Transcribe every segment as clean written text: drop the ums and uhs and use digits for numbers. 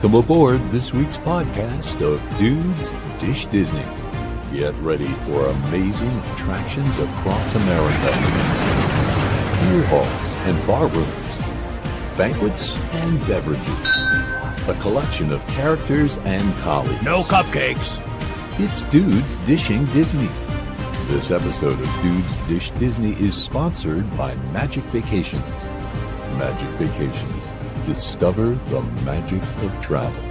Welcome aboard this week's podcast of Dudes Dish Disney. Get ready for amazing attractions across America. Beer halls and bar rooms, banquets and beverages, a collection of characters and colleagues. No cupcakes. It's Dudes Dishing Disney. This episode of Dudes Dish Disney is sponsored by Magic Vacations. Magic Vacations. Discover the magic of travel.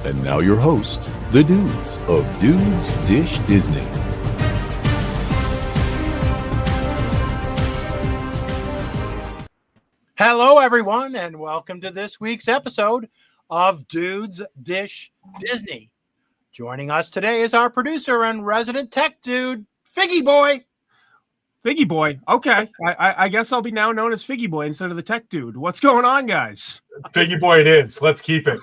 And now your host, the dudes of Dudes Dish Disney. Hello, everyone, and welcome to this week's episode of Dudes Dish Disney. Joining us today is our producer and resident tech dude, Figgy Boy. Figgy Boy. Okay. I guess I'll be now known as Figgy Boy instead of the tech dude. What's going on, guys? Figgy Boy it is. Let's keep it.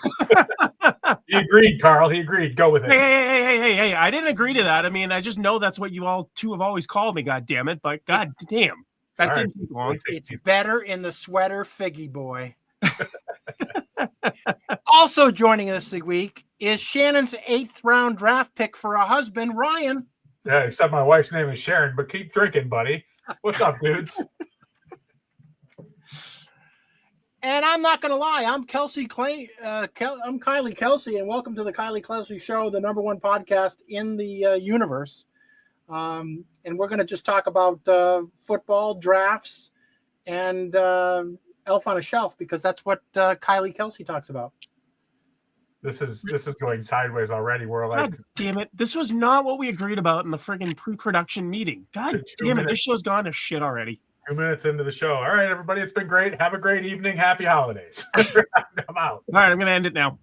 He agreed, Carl. He agreed. Go with it. Hey. I didn't agree to that. I mean, I just know that's what you all two have always called me, God damn it. But God damn, that didn't take long. It's better in the sweater, Figgy Boy. Also joining us this week is Shannon's 8th round draft pick for a husband, Ryan. Yeah, except my wife's name is Sharon, but keep drinking, buddy. What's up, dudes? And I'm not going to lie, I'm I'm Kylie Kelsey, and welcome to the Kylie Kelsey Show, the number one podcast in the universe. And we're going to just talk about football, drafts, and Elf on a Shelf, because that's what Kylie Kelsey talks about. This is going sideways already. We're like, God damn it. This was not what we agreed about in the friggin' pre-production meeting. God damn it. This show's gone to shit already. 2 minutes into the show. All right, everybody. It's been great. Have a great evening. Happy holidays. I'm out. All right, I'm going to end it now.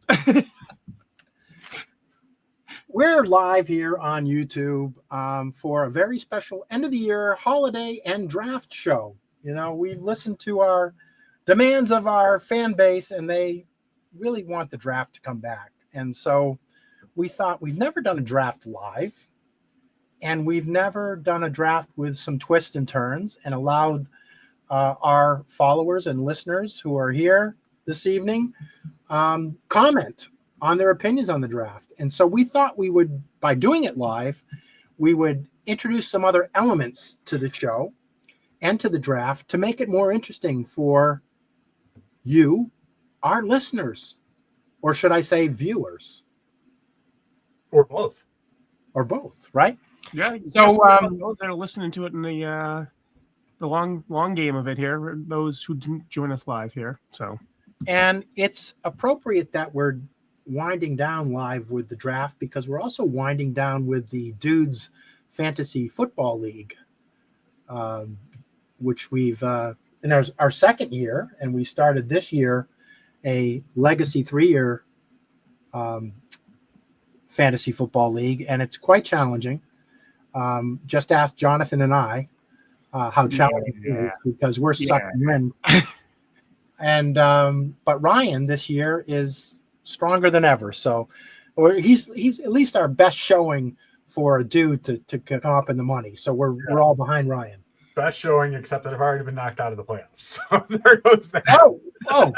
We're live here on YouTube for a very special end of the year holiday and draft show. You know, we've listened to our demands of our fan base, and they really want the draft to come back. And so we thought, we've never done a draft live, and we've never done a draft with some twists and turns, and allowed our followers and listeners who are here this evening comment on their opinions on the draft. And so we thought we would, by doing it live, we would introduce some other elements to the show and to the draft to make it more interesting for you, our listeners, or should I say viewers? Or both. Or both, right? Yeah. So those that are listening to it in the long game of it here, those who didn't join us live here. So, and it's appropriate that we're winding down live with the draft, because we're also winding down with the Dudes Fantasy Football League, which we've in our second year, and we started this year a legacy 3-year fantasy football league, and it's quite challenging. Just ask Jonathan and I how challenging it is, because we're sucking wind. And but Ryan this year is stronger than ever, so he's at least our best showing for a dude to come up in the money. So we're all behind Ryan. Best showing, except that I've already been knocked out of the playoffs. So there goes that. Oh.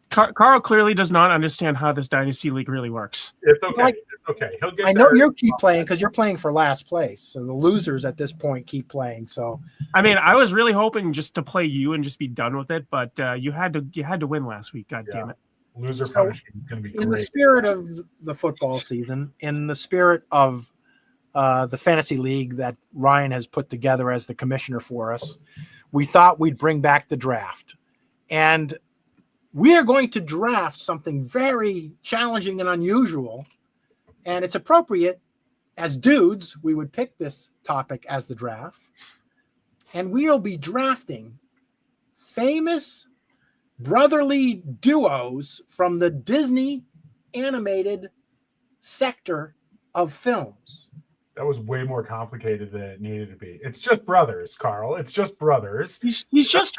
Carl clearly does not understand how this Dynasty League really works. It's okay. It's okay. He'll get. I know you keep playing because you're playing for last place. So the losers at this point keep playing. So I mean, I was really hoping just to play you and just be done with it, but you had to win last week. God damn it. Loser punishment is going to be great. In the spirit of the football season, in the spirit of the fantasy league that Ryan has put together as the commissioner for us, we thought we'd bring back the draft. And we are going to draft something very challenging and unusual. And it's appropriate, as dudes, we would pick this topic as the draft. And we'll be drafting famous brotherly duos from the Disney animated sector of films. That was way more complicated than it needed to be. It's just brothers, Carl. It's just brothers. He's just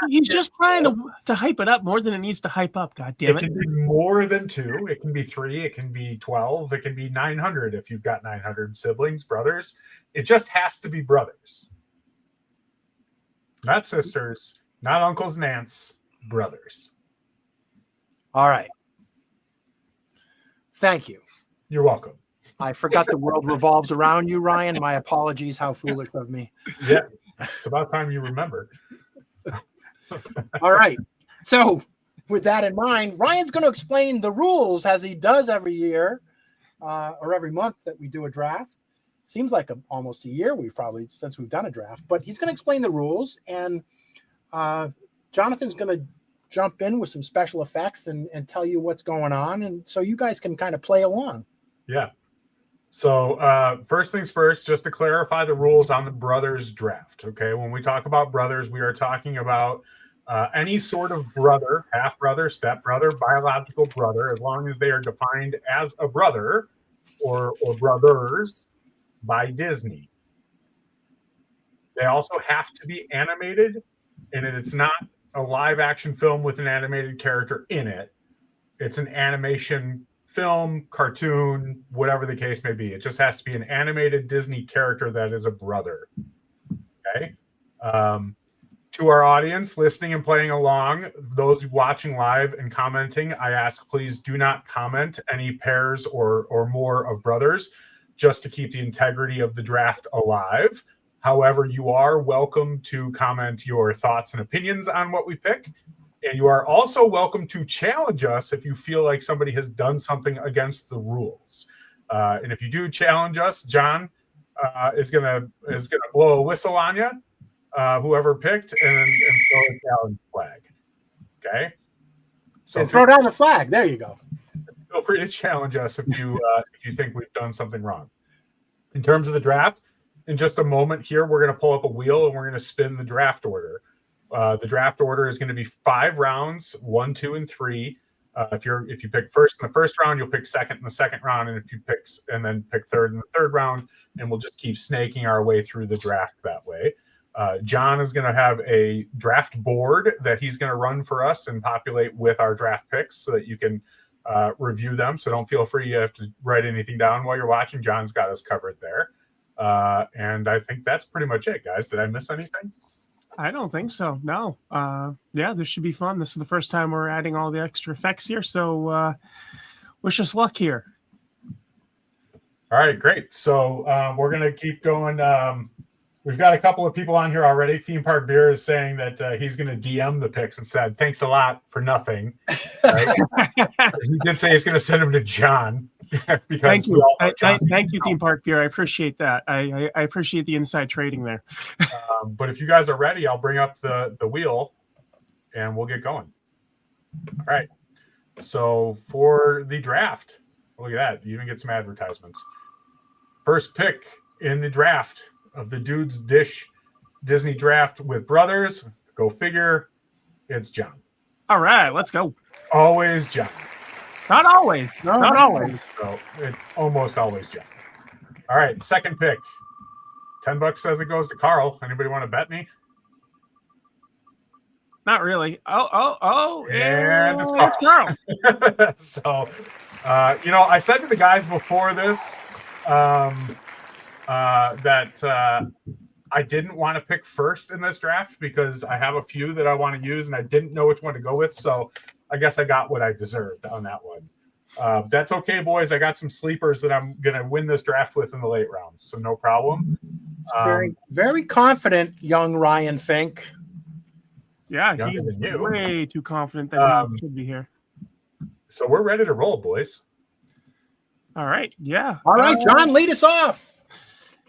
trying to hype it up more than it needs to hype up. God damn it! It can be more than 2. It can be 3. It can be 12. It can be 900 if you've got 900 siblings, brothers. It just has to be brothers, not sisters, not uncles and aunts. Brothers. All right. Thank you. You're welcome. I forgot the world revolves around you, Ryan. My apologies. How foolish of me. Yeah, it's about time you remember. All right. So, with that in mind, Ryan's going to explain the rules as he does every year or every month that we do a draft. Seems like almost a year since we've done a draft, but he's going to explain the rules, and Jonathan's going to jump in with some special effects and tell you what's going on, and so you guys can kind of play along. Yeah. So first things first, just to clarify the rules on the brothers draft. Okay, when we talk about brothers, we are talking about any sort of brother, half brother, step brother, biological brother, as long as they are defined as a brother or brothers by Disney. They also have to be animated, and it's not a live action film with an animated character in it. It's an animation film, cartoon, whatever the case may be. It just has to be an animated Disney character that is a brother. Okay. To our audience listening and playing along, those watching live and commenting, I ask, please do not comment any pairs or more of brothers, just to keep the integrity of the draft alive. However, you are welcome to comment your thoughts and opinions on what we pick. And you are also welcome to challenge us if you feel like somebody has done something against the rules. And if you do challenge us, John is gonna blow a whistle on you, whoever picked, and throw a challenge flag. Okay. So and throw down the flag. There you go. Feel free to challenge us if you think we've done something wrong. In terms of the draft, in just a moment here, we're going to pull up a wheel and we're going to spin the draft order. The draft order is going to be 5 rounds, 1, 2, and 3. If you pick first in the first round, you'll pick second in the second round, and if you pick third in the third round, and we'll just keep snaking our way through the draft that way. John is going to have a draft board that he's going to run for us and populate with our draft picks so that you can review them. So don't feel free you have to write anything down while you're watching. John's got us covered there. And I think that's pretty much it, guys. Did I miss anything? I don't think so. No. Yeah, this should be fun. This is the first time we're adding all the extra effects here. So wish us luck here. All right, great. So we're going to keep going. We've got a couple of people on here already. Theme Park Beer is saying that he's going to DM the picks and said, thanks a lot for nothing. Right? He did say he's going to send them to John. Because thank you. Thank you, Theme Park Beer. I appreciate that. I appreciate the inside trading there. But if you guys are ready, I'll bring up the wheel and we'll get going. All right. So for the draft, look at that. You even get some advertisements. First pick in the draft of the Dudes Dish Disney draft with brothers. Go figure. It's John. All right, let's go. Always John. Not always. Not always. So it's almost always John. All right, second pick. $10 says it goes to Carl. Anybody want to bet me? Not really. Oh. And it's Carl. Carl. So, I said to the guys before this that I didn't want to pick first in this draft because I have a few that I want to use and I didn't know which one to go with. So I guess I got what I deserved on that one. That's okay, boys. I got some sleepers that I'm going to win this draft with in the late rounds. So no problem. Very, very confident young Ryan Fink. Yeah, he's way too confident that he should be here. So we're ready to roll, boys. All right. Yeah. All right, John, lead us off.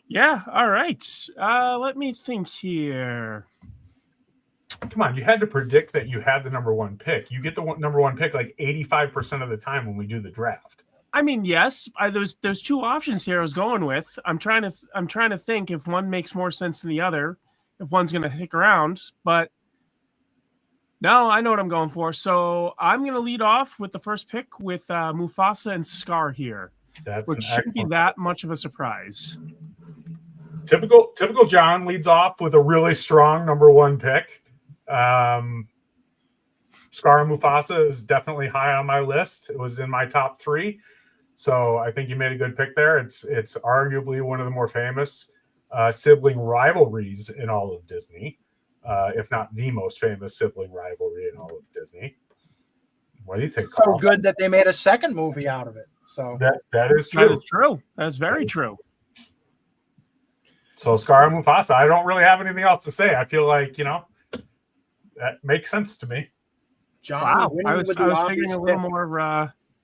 Yeah. All right. Let me think here. Come on, you had to predict that you had the number one pick. You get the number one pick like 85% of the time when we do the draft. I mean, yes. There's two options here I was going with. I'm trying to think if one makes more sense than the other, if one's going to stick around. But no, I know what I'm going for. So I'm going to lead off with the first pick with Mufasa and Scar here, which shouldn't be that much of a surprise. Typical John leads off with a really strong number one pick. Scar and Mufasa is definitely high on my list. It was in my top 3. So I think you made a good pick there. It's arguably one of the more famous sibling rivalries in all of Disney, if not the most famous sibling rivalry in all of Disney. What do you think, So Carl? good that they made a second movie out of it. So that is That true. is true. That's very true. So Scar Mufasa, I don't really have anything else to say. I feel like, that makes sense to me. Johnny Wow, winning I was with the figuring obvious a pick.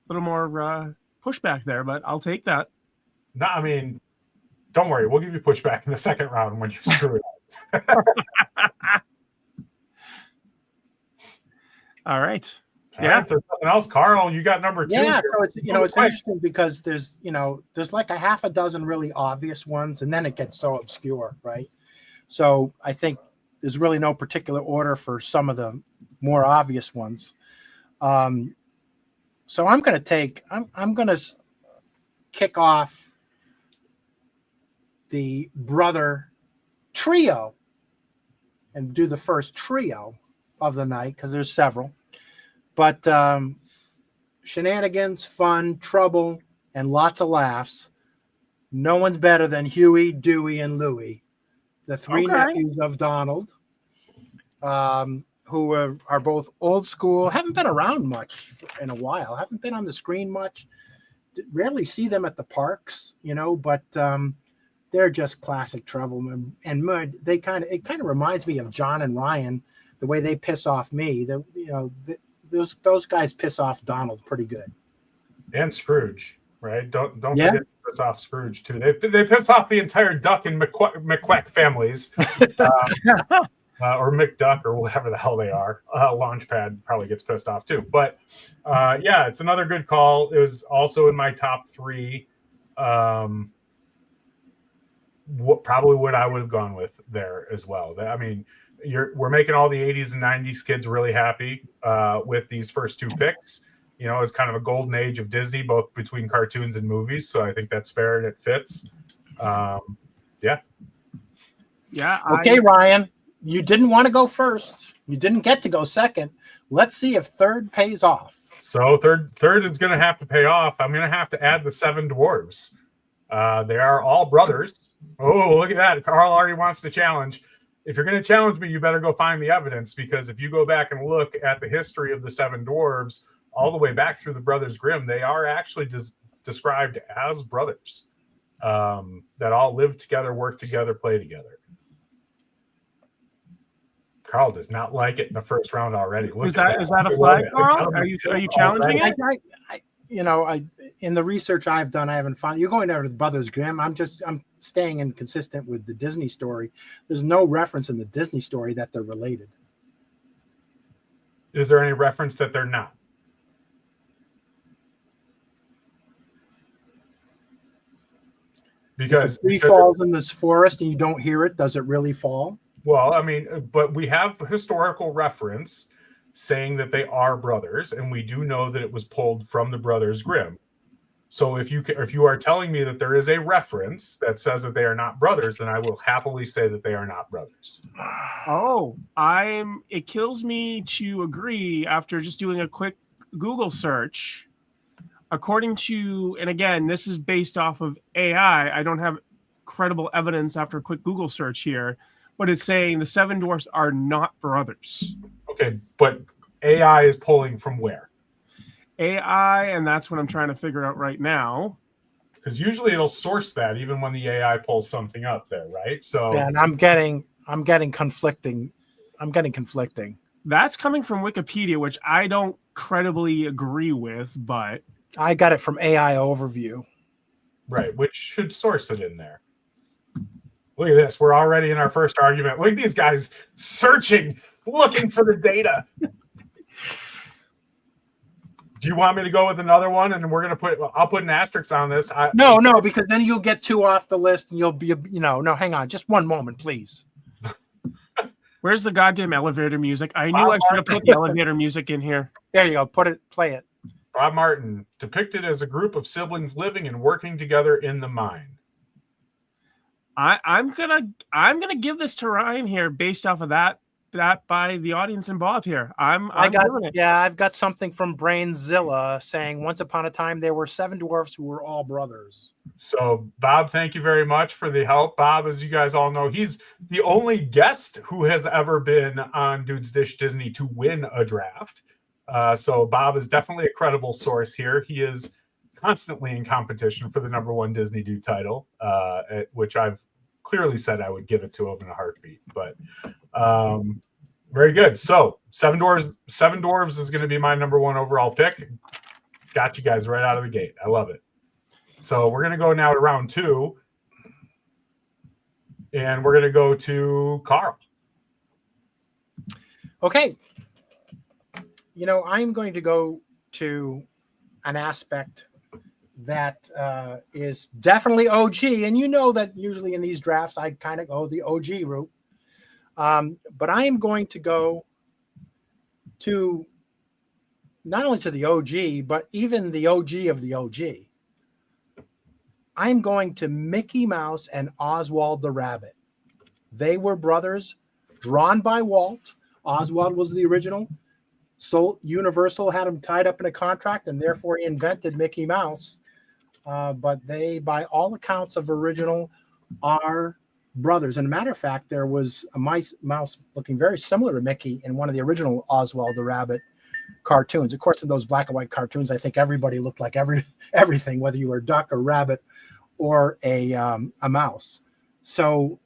little more pushback there, but I'll take that. No, I mean, don't worry. We'll give you pushback in the second round when you screw it up. All right. All right, if there's nothing else, Carl, you got number 2. Yeah, here. so it's it's Quick. interesting because there's like a half a dozen really obvious ones, and then it gets so obscure, right? So I think there's really no particular order for some of the more obvious ones. So I'm going to kick off the brother trio and do the first trio of the night because there's several. But shenanigans, fun, trouble, and lots of laughs. No one's better than Huey, Dewey, and Louie, the three nephews of Donald, who are both old school, haven't been around much in a while, haven't been on the screen much, rarely see them at the parks, but they're just classic trouble and mud. It kind of reminds me of John and Ryan, the way they piss off me. Those guys piss off Donald pretty good. And Scrooge, right? Don't Yeah. forget to piss off Scrooge too. They piss off the entire Duck and McQuack families, or McDuck or whatever the hell they are. Launchpad probably gets pissed off too. But yeah, it's another good call. It was also in my top 3. Probably what I would have gone with there as well. I mean, we're making all the 80s and 90s kids really happy with these first 2 picks. It's kind of a golden age of Disney, both between cartoons and movies. So I think that's fair and it fits. Yeah. Okay, Ryan, you didn't want to go first. You didn't get to go second. Let's see if third pays off. So third is going to have to pay off. I'm going to have to add the 7 dwarves. They are all brothers. Oh, look at that. Carl already wants to challenge. If you're going to challenge me, you better go find the evidence, because if you go back and look at the history of the 7 dwarves all the way back through the Brothers Grimm, they are actually described as brothers that all live together, work together, play together. Carl does not like it in the first round already. Is that a flag, Carl? Are you challenging it? I in the research I've done, I haven't found. You're going over to the Brothers Grimm. I'm staying inconsistent with the Disney story. There's no reference in the Disney story that they're related. Is there any reference that they're not? Because if a tree falls in this forest and you don't hear it, does it really fall? Well, I mean, but we have historical reference saying that they are brothers, and we do know that it was pulled from the Brothers Grimm. So if you are telling me that there is a reference that says that they are not brothers, then I will happily say that they are not brothers. Oh, it kills me to agree after just doing a quick Google search. According to, and again, this is based off of AI. I don't have credible evidence after a quick Google search here, but it's saying the 7 dwarfs are not brothers. Okay, but AI is pulling from where? AI, and that's what I'm trying to figure out right now. Because usually it'll source that even when the AI pulls something up there, right? So yeah, and I'm getting conflicting. That's coming from Wikipedia, which I don't credibly agree with, but I got it from AI Overview. Right, which should source it in there. Look at this. We're already in our first argument. Look at these guys searching, looking for the data. Do you want me to go with another one? And I'll put an asterisk on this. No, because then you'll get 2 off the list and you'll be, no, hang on. Just one moment, please. Where's the goddamn elevator music? I knew I should have put the elevator music in here. There you go. Play it. Bob Martin, depicted as a group of siblings living and working together in the mine. I'm gonna give this to Ryan here based off of that by the audience and Bob here. I've got something from Brainzilla saying once upon a time there were 7 dwarfs who were all brothers. So Bob, thank you very much for the help. Bob, as you guys all know, he's the only guest who has ever been on Dudes Dish Disney to win a draft. So Bob is definitely a credible source here. He is constantly in competition for the #1 Disney Dude title, which I've clearly said I would give it to him in a heartbeat. But very good. So Seven Dwarves is going to be my #1 overall pick. Got you guys right out of the gate. I love it. So we're going to go now to round 2. And we're going to go to Carl. Okay. I'm going to go to an aspect that is definitely OG. And you know that usually in these drafts, I kind of go the OG route. But I am going to go to not only to the OG, but even the OG of the OG. I'm going to Mickey Mouse and Oswald the Rabbit. They were brothers, drawn by Walt. Oswald was the original. So Universal had him tied up in a contract, and therefore he invented Mickey Mouse. But they, by all accounts of original, are brothers. And a matter of fact, there was a mouse looking very similar to Mickey in one of the original Oswald the Rabbit cartoons. Of course, in those black and white cartoons, I think everybody looked like everything, whether you were a duck, a rabbit, or a mouse. So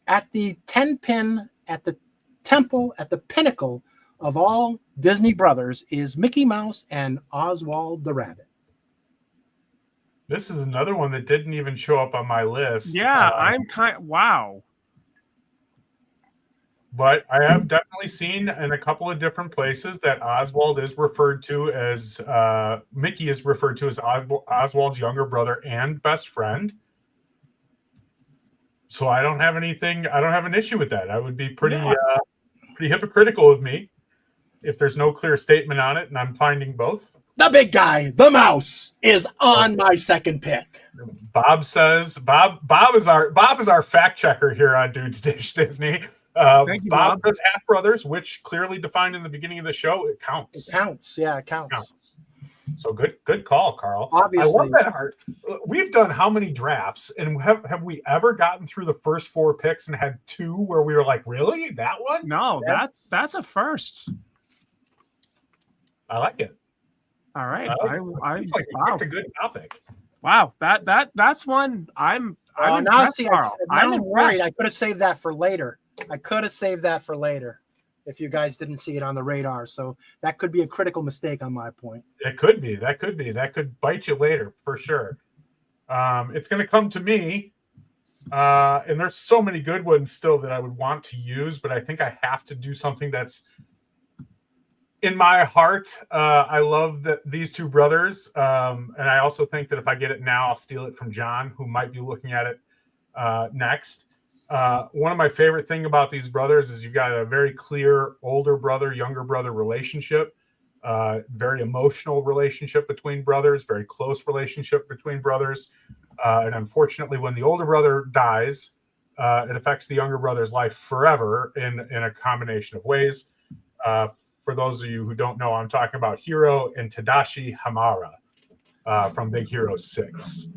at the 10-pin, at the temple, at the pinnacle of all Disney brothers is Mickey Mouse and Oswald the Rabbit. This is another one that didn't even show up on my list. Yeah, wow. But I have definitely seen in a couple of different places that Oswald is referred to as Mickey is referred to as Oswald's younger brother and best friend. So I don't have an issue with that. I would be pretty hypocritical of me if there's no clear statement on it, and I'm finding both. The big guy, the mouse, is on my second pick. Bob says Bob is our fact checker here on Dudes Dish Disney. Thank you, Bob says half brothers, which clearly defined in the beginning of the show. It counts. It counts. Yeah, it counts. So good call, Carl. Obviously, I love that art. We've done how many drafts, and have we ever gotten through the first 4 picks and had 2 where we were like, really, that one? No, that's a first. I like it. All right, I like wow. picked a good topic. Wow, that's one I'm impressed, Carl. I'm worried. I could have saved that for later. If you guys didn't see it on the radar. So that could be a critical mistake on my point. It could be. That could bite you later for sure. It's going to come to me. And there's so many good ones still that I would want to use, but I think I have to do something that's in my heart. I love these 2 brothers. And I also think that if I get it now, I'll steal it from John, who might be looking at it next. One of my favorite thing about these brothers is you've got a very clear older brother, younger brother relationship, very emotional relationship between brothers, very close relationship between brothers. And unfortunately, when the older brother dies, it affects the younger brother's life forever in a combination of ways. For those of you who don't know, I'm talking about Hiro and Tadashi Hamara from Big Hero 6.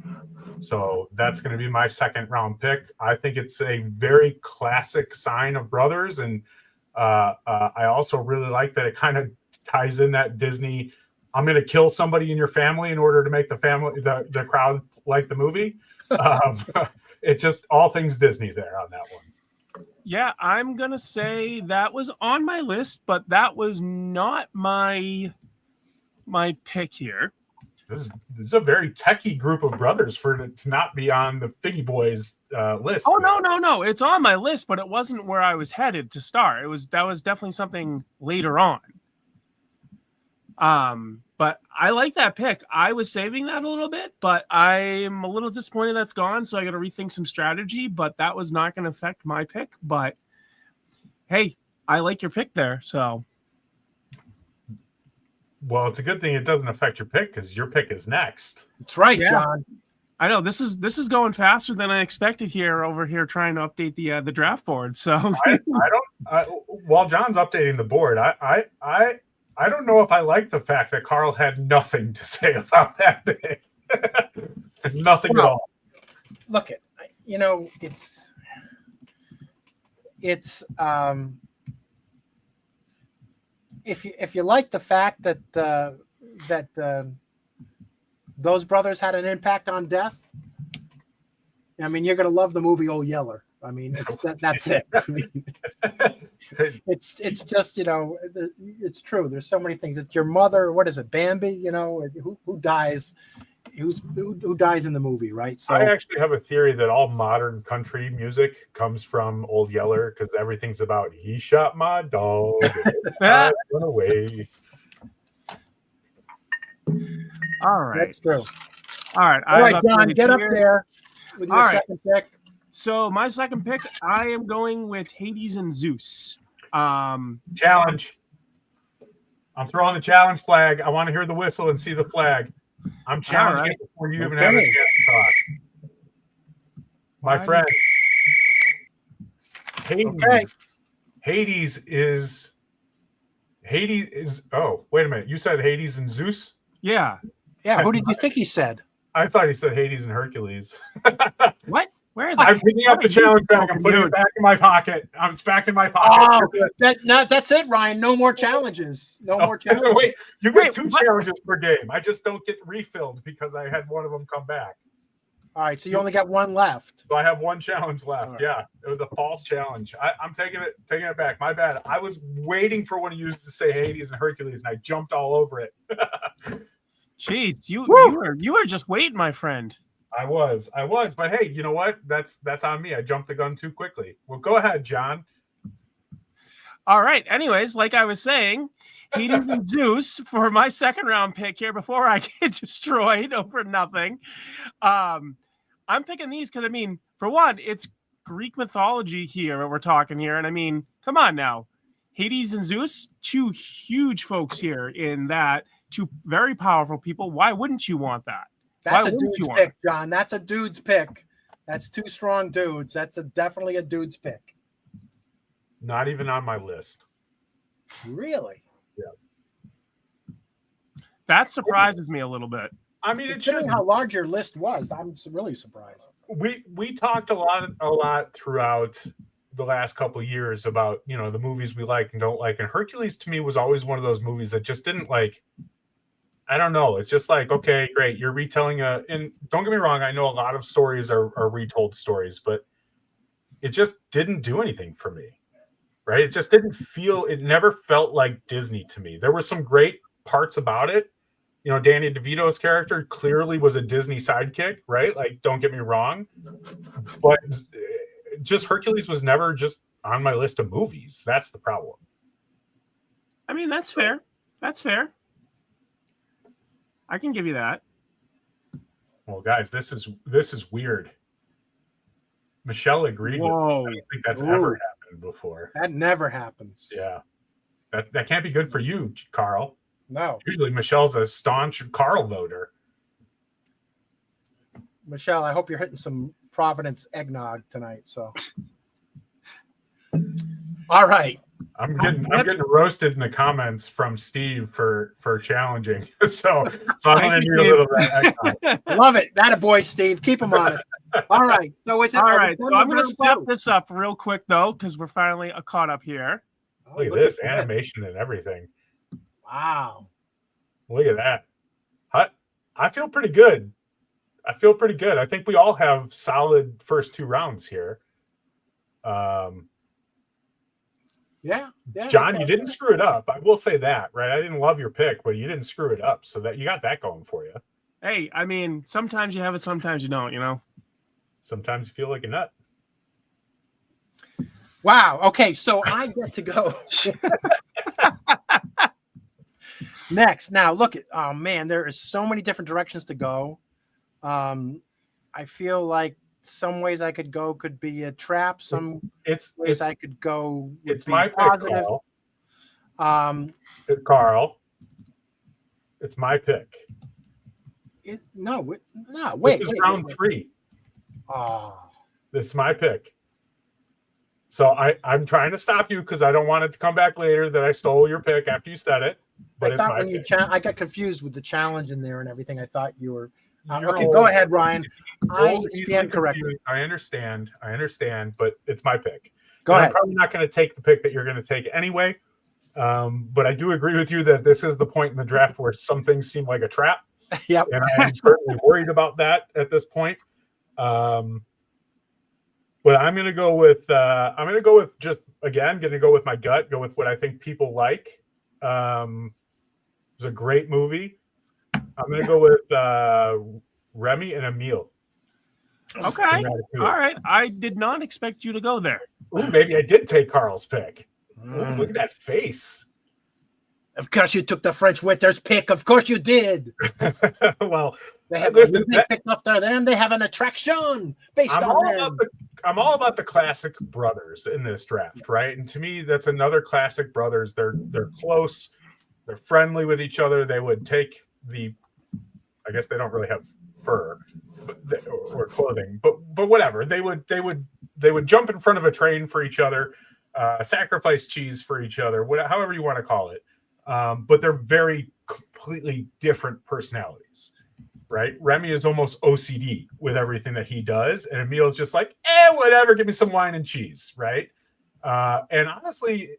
So that's going to be my second round pick. I think it's a very classic sign of brothers. And I also really like that it kind of ties in that Disney, I'm going to kill somebody in your family in order to make the crowd like the movie. It just all things Disney there on that one. Yeah, I'm going to say that was on my list, but that was not my pick here. This is a very techie group of brothers for it to not be on the Figgy Boys list. Oh, no. It's on my list, but it wasn't where I was headed to start. That was definitely something later on. But I like that pick. I was saving that a little bit, but I'm a little disappointed that's gone. So I got to rethink some strategy, but that was not going to affect my pick. But hey, I like your pick there. So. Well, it's a good thing it doesn't affect your pick because your pick is next. That's right, Yeah. John. I know this is going faster than I expected over here trying to update the draft board. So while John's updating the board, I don't know if I like the fact that Carl had nothing to say about that pick. Nothing at all. Look, it's if you like the fact that those brothers had an impact on death. I mean, you're gonna love the movie Old Yeller. I mean, that's it. I mean, it's just, you know, it's true. There's so many things. It's your mother. What is it, Bambi? You know, who dies? Who dies in the movie, right? So I actually have a theory that all modern country music comes from Old Yeller because everything's about he shot my dog, I run away. All right. that's true. All right. All right, I've John, uploaded get up here. there with your All right. second pick. So my second pick, I am going with Hades and Zeus. Challenge. I'm throwing the challenge flag. I want to hear the whistle and see the flag. I'm challenging right. it before you even have a chance to talk. My Why? friend. Hades. Okay. Hades is. Oh, wait a minute. You said Hades and Zeus? Yeah. Yeah, who did you think he said? I thought he said Hades and Hercules. What? Where are they? I'm picking up the challenge back. I'm putting it back in my pocket. It's back in my pocket. Oh, that's it, Ryan. No more challenges. No more challenges. Wait, you get Wait, two what? challenges per game. I just don't get refilled because I had one of them come back. All right, so you only got one left. So I have one challenge left. All right. Yeah, it was a false challenge. I'm taking it back. My bad. I was waiting for one of you to say Hades and Hercules, and I jumped all over it. Jeez, you Woo! are just waiting, my friend. I was, but hey, you know what? That's on me. I jumped the gun too quickly. Well, go ahead, John. All right. Anyways, like I was saying, Hades and Zeus for my second round pick here before I get destroyed over nothing. I'm picking these because, I mean, for one, it's Greek mythology here we're talking here. And I mean, come on now. Hades and Zeus, two huge folks here in that, two very powerful people. Why wouldn't you want that? That's Why a wouldn't dude's you want pick, John. That's a dude's pick. That's two strong dudes. That's definitely a dude's pick. Not even on my list. Really? That surprises me a little bit. I mean, it Considering should. how large your list was, I'm really surprised. We talked a lot throughout the last couple of years about, you know, the movies we like and don't like, and Hercules to me was always one of those movies that just didn't, like, I don't know, it's just like, okay, great, you're retelling and don't get me wrong, I know a lot of stories are retold stories, but it just didn't do anything for me, right? It just didn't feel, it never felt like Disney to me. There were some great parts about it. You know, Danny DeVito's character clearly was a Disney sidekick, right? Like, don't get me wrong. But just Hercules was never just on my list of movies. That's the problem. I mean, that's fair. That's fair. I can give you that. Well, guys, this is weird. Michelle agreed with me. Whoa. I don't think that's Whoa. ever happened before. That never happens. Yeah. That can't be good for you, Carl. No. Usually Michelle's a staunch Carl voter. Michelle, I hope you're hitting some Providence eggnog tonight. So, all right. I'm getting roasted in the comments from Steve for challenging. so I'm gonna need a little of that eggnog. Love it. That a boy, Steve. Keep him on it. All right. So is it? All are we right. done So I'm with going to round step two? this up real quick, though, because we're finally caught up here. Oh, Look at look this that. animation and everything. Wow. Look at that. I feel pretty good. I think we all have solid first two rounds here. Yeah. John, okay. you didn't screw it up. I will say that, right? I didn't love your pick, but you didn't screw it up. So that you got that going for you. Hey, I mean, sometimes you have it, sometimes you don't, you know? Sometimes you feel like a nut. Wow. Okay. So I get to go next. Now, look at, oh man, there is so many different directions to go. I feel like some ways I could go could be a trap. Some ways I could go. would It's be my pick, positive. Carl. Carl. It's my pick. No, wait. This is round 3. Oh, This is my pick. So I'm trying to stop you because I don't want it to come back later that I stole your pick after you said it. But I it's thought my when you pick. I got confused with the challenge in there and everything. I thought you were. You're Okay, go ahead, Ryan. I easily stand corrected. confused. I understand, but it's my pick. Go And ahead. I'm probably not going to take the pick that you're going to take anyway. But I do agree with you that this is the point in the draft where some things seem like a trap. Yep. And I'm certainly worried about that at this point. But I'm going to go with just, again, going to go with my gut, go with what I think people like. It was a great movie. I'm going to go with Remy and Emile. Okay. All right. I did not expect you to go there. Ooh, maybe I did take Carl's pick. Ooh, look at that face. Of course you took the French Winter's pick. Of course you did. Well, They have listen, picked after them. They have an attraction based I'm on them. I'm all about the classic brothers in this draft, right? And to me, that's another classic brothers. They're close, they're friendly with each other. They would take I guess they don't really have fur or clothing, but whatever. They would jump in front of a train for each other, sacrifice cheese for each other, however you want to call it. But they're very completely different personalities. Right, Remy is almost OCD with everything that he does, and Emile's just like, whatever, give me some wine and cheese, right? And honestly,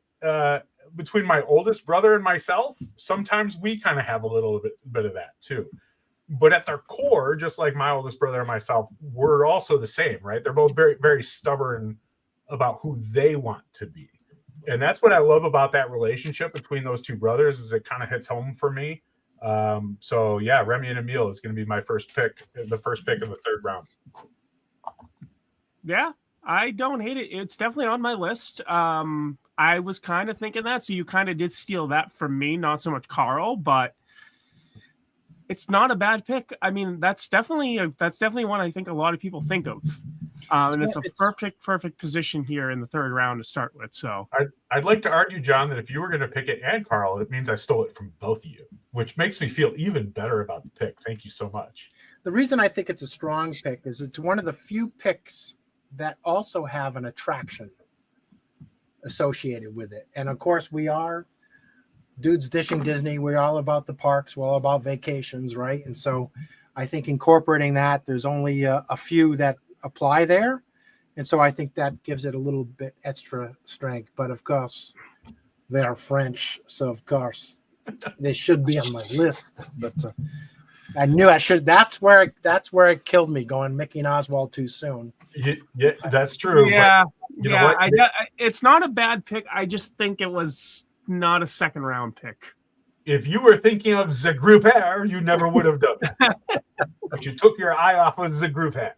between my oldest brother and myself, sometimes we kind of have a little bit of that too. But at their core, just like my oldest brother and myself, we're also the same, right? They're both very, very stubborn about who they want to be, and that's what I love about that relationship between those two brothers. Is it kind of hits home for me. So yeah, Remy and Emile is going to be my first pick, the first pick of the third round. Yeah, I don't hate it. It's definitely on my list. I was kind of thinking that, so you kind of did steal that from me, not so much Carl, but it's not a bad pick. I mean, that's definitely one I think a lot of people think of. And it's a perfect position here in the third round to start with. So I'd like to argue, John, that if you were going to pick it and Carl, it means I stole it from both of you, which makes me feel even better about the pick. Thank you so much. The reason I think it's a strong pick is it's one of the few picks that also have an attraction associated with it. And of course, we are dudes dishing Disney. We're all about the parks. We're all about vacations, right? And so I think incorporating that, there's only a few that apply there. And so I think that gives it a little bit extra strength. But of course, they are French. So of course, they should be on my list. But I knew I should. That's where it killed me, going Mickey and Oswald too soon. Yeah, that's true. Yeah, but you know what? It's not a bad pick. I just think it was not a second round pick. If you were thinking of the Grouper, you never would have done that. But you took your eye off of the Grouper.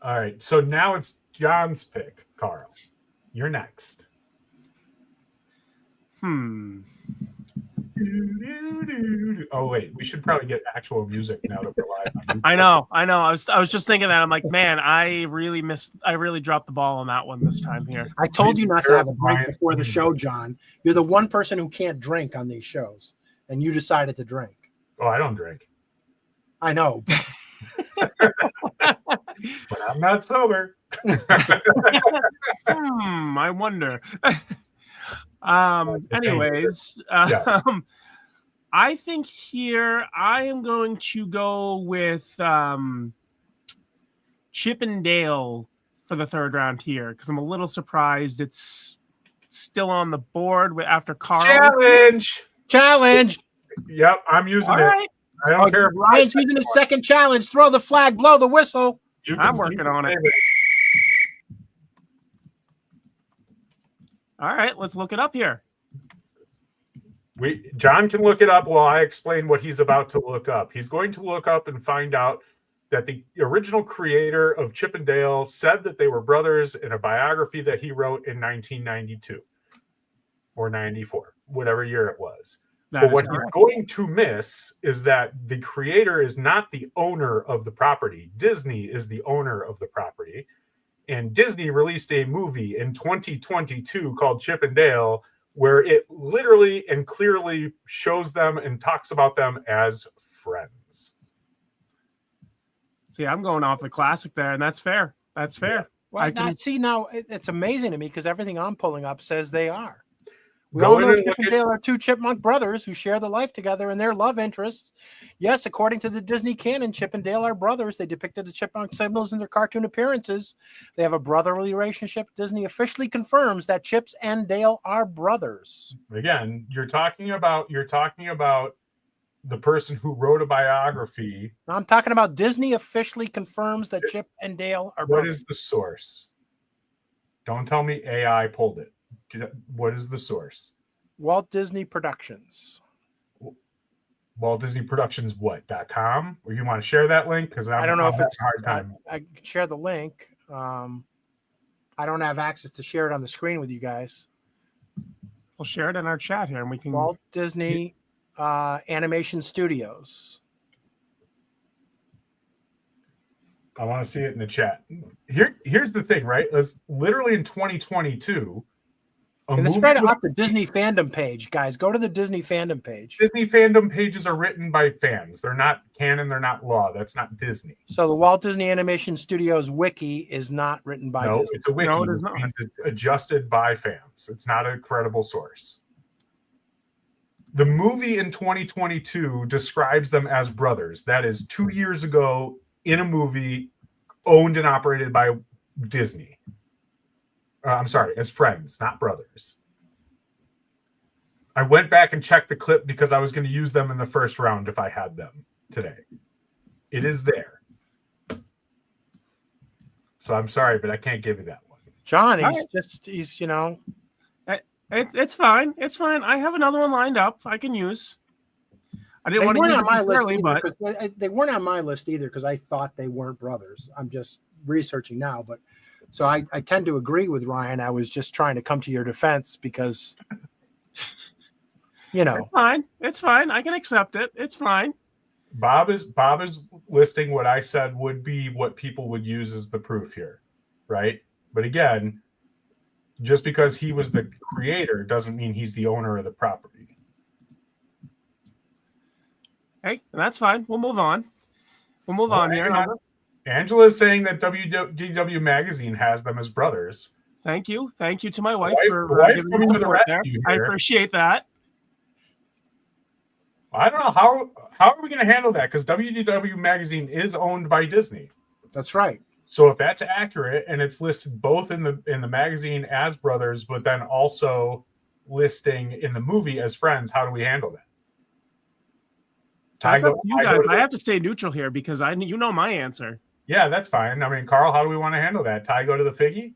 All right, so now it's John's pick. Carl, you're next. Oh wait, we should probably get actual music now that we're live. I know. I was just thinking that. I'm like, man, I really dropped the ball on that one this time here. I told you not to have a drink before the show, John. You're the one person who can't drink on these shows, and you decided to drink. Oh, I don't drink. I know. But I'm not sober. I wonder. Anyways, I think here I am going to go with Chip and Dale for the third round here, because I'm a little surprised it's still on the board after Carl. Challenge. Yep, I'm using it. Right. I don't care. Ryan's using his second challenge. Throw the flag, blow the whistle. I'm working on it. All right, let's look it up here. John can look it up while I explain what he's about to look up. He's going to look up and find out that the original creator of Chip and Dale said that they were brothers in a biography that he wrote in 1992 or 94, whatever year it was. But what he's going to miss is that the creator is not the owner of the property. Disney is the owner of the property. And Disney released a movie in 2022 called Chip and Dale, where it literally and clearly shows them and talks about them as friends. See, I'm going off the classic there, and that's fair. That's fair. Yeah. Well, now it's amazing to me because everything I'm pulling up says they are. We all know in and Chip look and at- Dale are two chipmunk brothers who share their life together and their love interests. Yes, according to the Disney canon, Chip and Dale are brothers. They depicted the chipmunk signals in their cartoon appearances. They have a brotherly relationship. Disney officially confirms that Chips and Dale are brothers. Again, you're talking about the person who wrote a biography. I'm talking about Disney officially confirms that Chip and Dale are What brothers. is the source? Don't tell me AI pulled it. What is the source? Walt Disney Productions. Walt Disney Productions what.com? Or you want to share that link? Because I don't know if it's a hard time. I can share the link. I don't have access to share it on the screen with you guys. We'll share it in our chat here, and we can. Walt Disney Animation Studios. I want to see it in the chat. Here's the thing, right? It's literally in 2022. And it's right off the Disney fandom page, guys. Go to the Disney fandom page. Disney fandom pages are written by fans. They're not canon. They're not law. That's not Disney. So the Walt Disney Animation Studios wiki is not written by No, Disney. it's a wiki. No, it is which not. means it's adjusted by fans. It's not a credible source. The movie in 2022 describes them as brothers. That is 2 years ago in a movie owned and operated by Disney. I'm sorry, as friends, not brothers. I went back and checked the clip because I was going to use them in the first round if I had them today. It is there. So I'm sorry, but I can't give you that one. John, All he's you know. It's fine. It's fine. I have another one lined up I can use. I didn't They want to weren't use on my it list early, either, but 'cause they weren't on my list either because I thought they weren't brothers. I'm just researching now, but so I tend to agree with Ryan. I was just trying to come to your defense because you know. it's fine. It's fine. I can accept it. It's fine. Bob is listing what I said would be what people would use as the proof here, right? But again, just because he was the creator doesn't mean he's the owner of the property. Hey, that's fine. We'll move on. We'll move Well, on here. hang on. Angela is saying that WDW Magazine has them as brothers. Thank you. Thank you to my wife Wife- for wife giving coming me to the support there. rescue I here. appreciate that. I don't know how are we going to handle that because WDW Magazine is owned by Disney. That's right. So if that's accurate and it's listed both in the magazine as brothers, but then also listing in the movie as friends, how do we handle that? That's Ty, up go- to you I guys. go to I the- have to stay neutral here because you know my answer. Yeah, that's fine. I mean, Carl, how do we want to handle that? Ty, go to the figgy?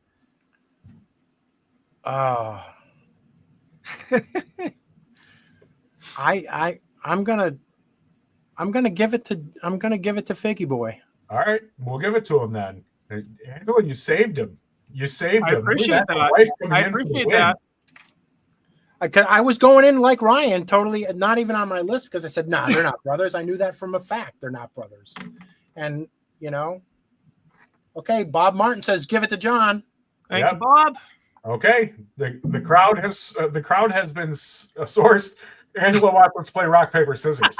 I'm gonna give it to Figgy Boy. All right, we'll give it to him then. Angela, you saved him. You saved I him. appreciate Look at that. wife coming I in for the appreciate win. that. I was going in like Ryan, totally not even on my list because I said, nah, they're not brothers. I knew that from a fact. They're not brothers. And, you know, okay, Bob Martin says, give it to John. Thank Yep. you, Bob. Okay, the crowd has been sourced. Angela wants us to play rock paper scissors.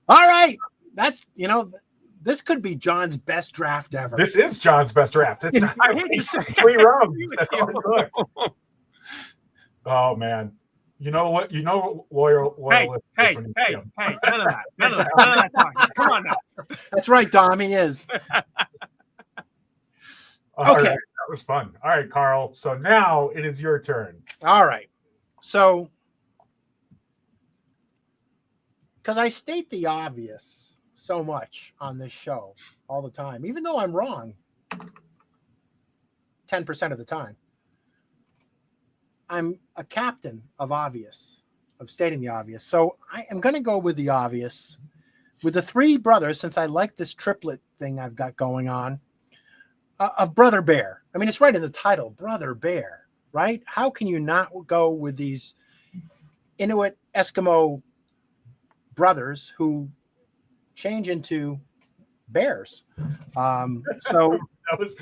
All right. That's, you know, this could be John's best draft ever. This is John's best draft. It's not I hate to say 3 rounds. That's all it took. Oh man, you know what? You know, loyal. Hey, listeners hey, when you hey, see 'em. hey, none of that. None of that talking. Come on now. That's right, Dom. He is. All Okay. right, that was fun. All right, Carl. So now it is your turn. All right. So, because I state the obvious so much on this show all the time, even though I'm wrong 10% of the time, I'm a captain of obvious, of stating the obvious. So I am going to go with the obvious with the 3 brothers, since I like this triplet thing I've got going on, of Brother Bear. I mean, it's right in the title, Brother Bear, right? How can you not go with these Inuit Eskimo brothers who change into bears? So That was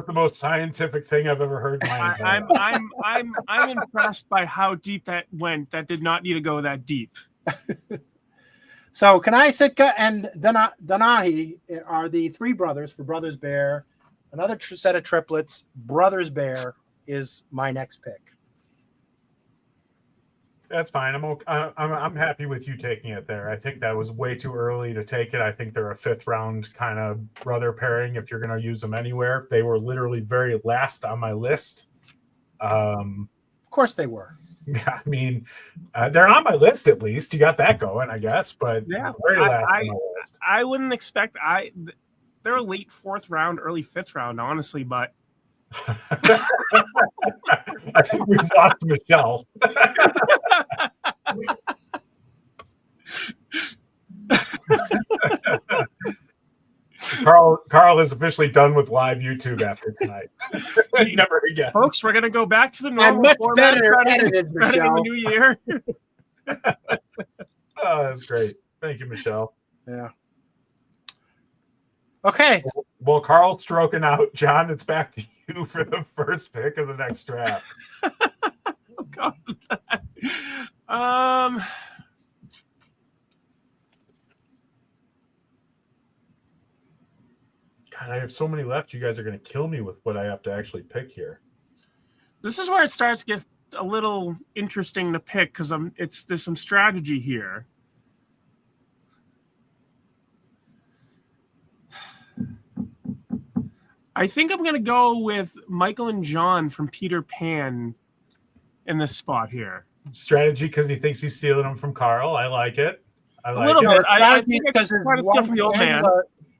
the most scientific thing I've ever heard in my entire life. I'm impressed by how deep that went. That did not need to go that deep. So Kanai Sitka and Danahi are the 3 brothers for Brothers Bear. another set of triplets. Brothers Bear is my next pick. That's fine. I'm happy with you taking it there. I think that was way too early to take it. I think they're a 5th round kind of brother pairing if you're going to use them anywhere. They were literally very last on my list. Of course they were. I mean, they're on my list at least. You got that going, I guess. But Yeah, very last on my list. I wouldn't expect. They're a late 4th round, early 5th round, honestly. But I think we've lost Michelle. Carl is officially done with live YouTube after tonight. Never again. folks, we're gonna go back to the And normal much format. better edited, Starting in the Michelle. new year. Oh, that's great. Thank you, Michelle. Yeah. Okay. Well, Carl's stroking out. John, it's back to you for the first pick of the next draft. Oh, God. God, I have so many left. You guys are going to kill me with what I have to actually pick here. This is where it starts to get a little interesting to pick because there's some strategy here. I think I'm going to go with Michael and John from Peter Pan in this spot here. Strategy because he thinks he's stealing them from Carl. I like it. I like little it. bit. I Strategy think because it's quite a steal from the old man.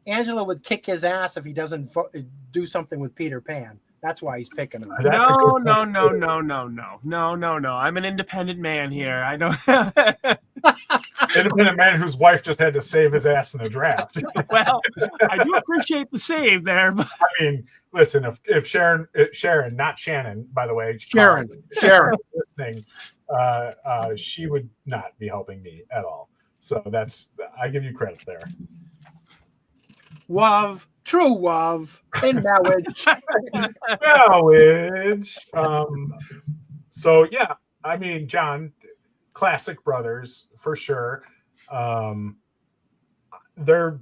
Angela would kick his ass if he doesn't do something with Peter Pan. That's why he's picking him. That's a No. good No. I'm an independent man here. I know. Independent man whose wife just had to save his ass in the draft. Well, I do appreciate the save there, but I mean, listen, if Sharon, not Shannon, by the way, Sharon. listening, she would not be helping me at all. So I give you credit there. Love, true love, in marriage. Marriage. So yeah, I mean, John, classic brothers for sure. They're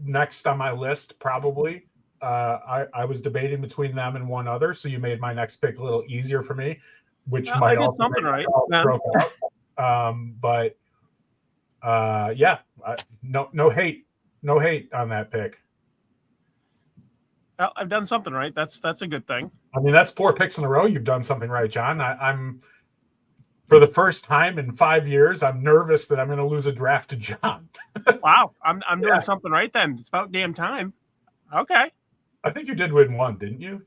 next on my list probably. I was debating between them and one other, so you made my next pick a little easier for me, which Well, I might did also something make right. it broke out. But yeah, no hate on that pick. well, I've done something right. That's a good thing. I mean, that's 4 picks in a row. You've done something right, John. I'm for the first time in 5 years, I'm nervous that I'm going to lose a draft to John. Wow, I'm doing Yeah. something right then. It's about damn time. Okay. I think you did win one, didn't you?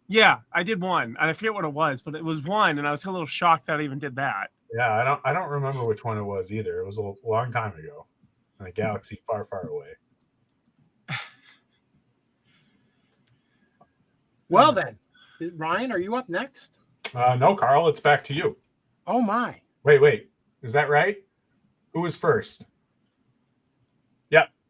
Yeah, I did one. I forget what it was, but it was one, and I was a little shocked that I even did that. Yeah, I don't remember which one it was either. It was a long time ago in a galaxy far, far away. Well then, Ryan, are you up next? No, Carl, it's back to you. Oh my. Wait. Is that right? Who was first?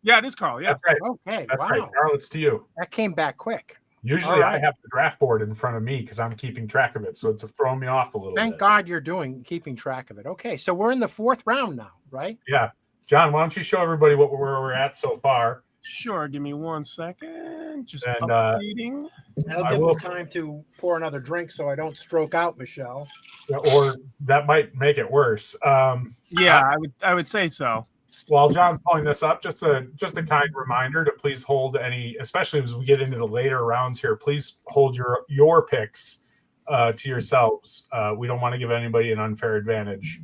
Yeah, it is Carl. Yeah. That's right. Okay. That's Wow. right. Carl, it's to you. That came back quick. Usually All right. I have the draft board in front of me because I'm keeping track of it. So it's throwing me off a little Thank bit. God you're keeping track of it. Okay, so we're in the 4th round now, right? Yeah. John, where don't you show everybody where we're at so far? Sure. Give me 1 second. Just And, updating. That'll I give will- me time to pour another drink so I don't stroke out, Michelle. Or that might make it worse. Yeah, I would say so. While John's pulling this up, just a kind reminder to please hold any, especially as we get into the later rounds here, please hold your picks to yourselves. We don't want to give anybody an unfair advantage.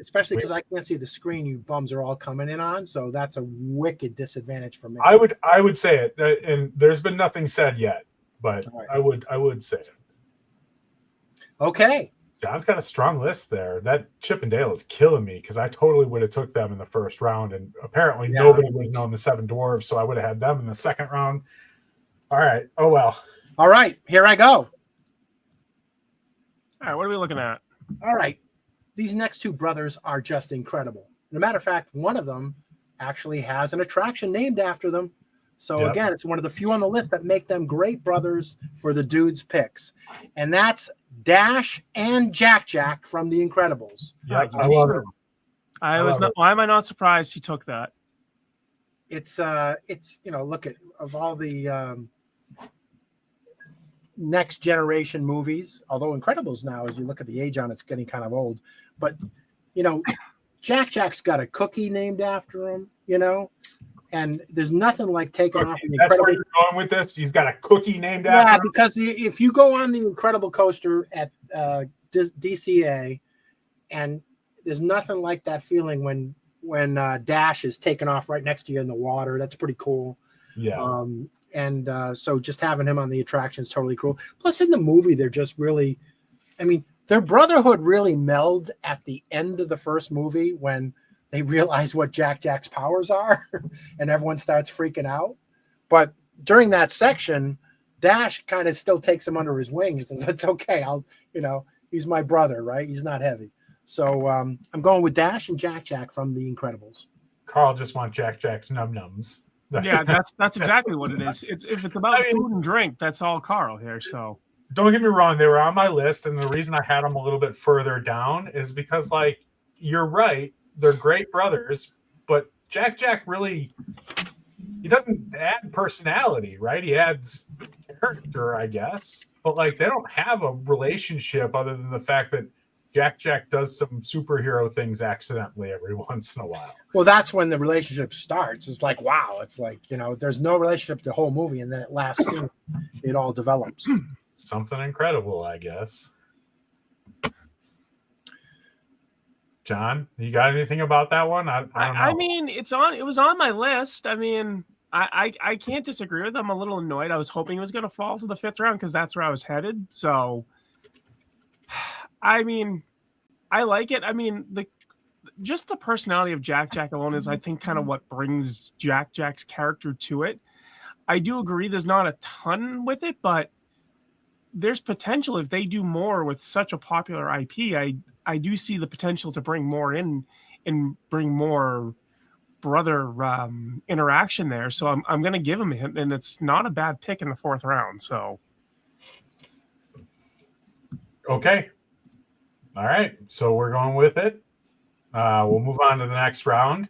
Especially because I can't see the screen you bums are all coming in on, so that's a wicked disadvantage for me. I would say it, and there's been nothing said yet, but All right. I would say it. Okay. John's got a strong list there. That Chip and Dale is killing me because I totally would have took them in the first round, and apparently Yeah. nobody would have known the 7 dwarves, so I would have had them in the second round. All right. Oh well. All right, here I go. All right, what are we looking at? All right. These next 2 brothers are just incredible. As a matter of fact, one of them actually has an attraction named after them. So Yep. again, it's one of the few on the list that make them great brothers for the dudes' picks. And that's Dash and Jack from The Incredibles. Yeah, I love it. I was love not. it. Why am I not surprised he took that? it's look at of all the next generation movies, although Incredibles now, as you look at the age on it's getting kind of old, but Jack Jack's got a cookie named after him, and there's nothing like taking off an That's Incredible. where you're going with this. He's got a cookie named Yeah, after him. because if you go on the Incredible coaster at DCA, and there's nothing like that feeling when Dash is taken off right next to you in the water. That's pretty cool. Yeah. So just having him on the attraction is totally cool. Plus, in the movie, they're just really, their brotherhood really melds at the end of the first movie when they realize what Jack's powers are, and everyone starts freaking out. But during that section, Dash kind of still takes him under his wing and says, "It's okay. He's my brother, right? He's not heavy." So I'm going with Dash and Jack from The Incredibles. Carl just wants Jack's num-nums. Yeah, that's exactly what it is. If it's about food and drink, that's all Carl here. So don't get me wrong, they were on my list, and the reason I had them a little bit further down is because, you're right, they're great brothers, but Jack really, he doesn't add personality, right? He adds character, I guess, but they don't have a relationship other than the fact that Jack does some superhero things accidentally every once in a while. Well, that's when the relationship starts. It's wow. It's there's no relationship the whole movie, and then at last scene, it all develops. Something incredible, I guess. John, you got anything about that one? I don't know. It was on my list. I can't disagree with it. I'm a little annoyed. I was hoping it was going to fall to the 5th round because that's where I was headed. So, I like it. Just the personality of Jack alone is, I think, kind of what brings Jack's character to it. I do agree there's not a ton with it, but there's potential if they do more with such a popular IP. I do see the potential to bring more in and bring more brother interaction there. So I'm going to give him, and it's not a bad pick in the 4th round. So. Okay. All right. So we're going with it. We'll move on to the next round.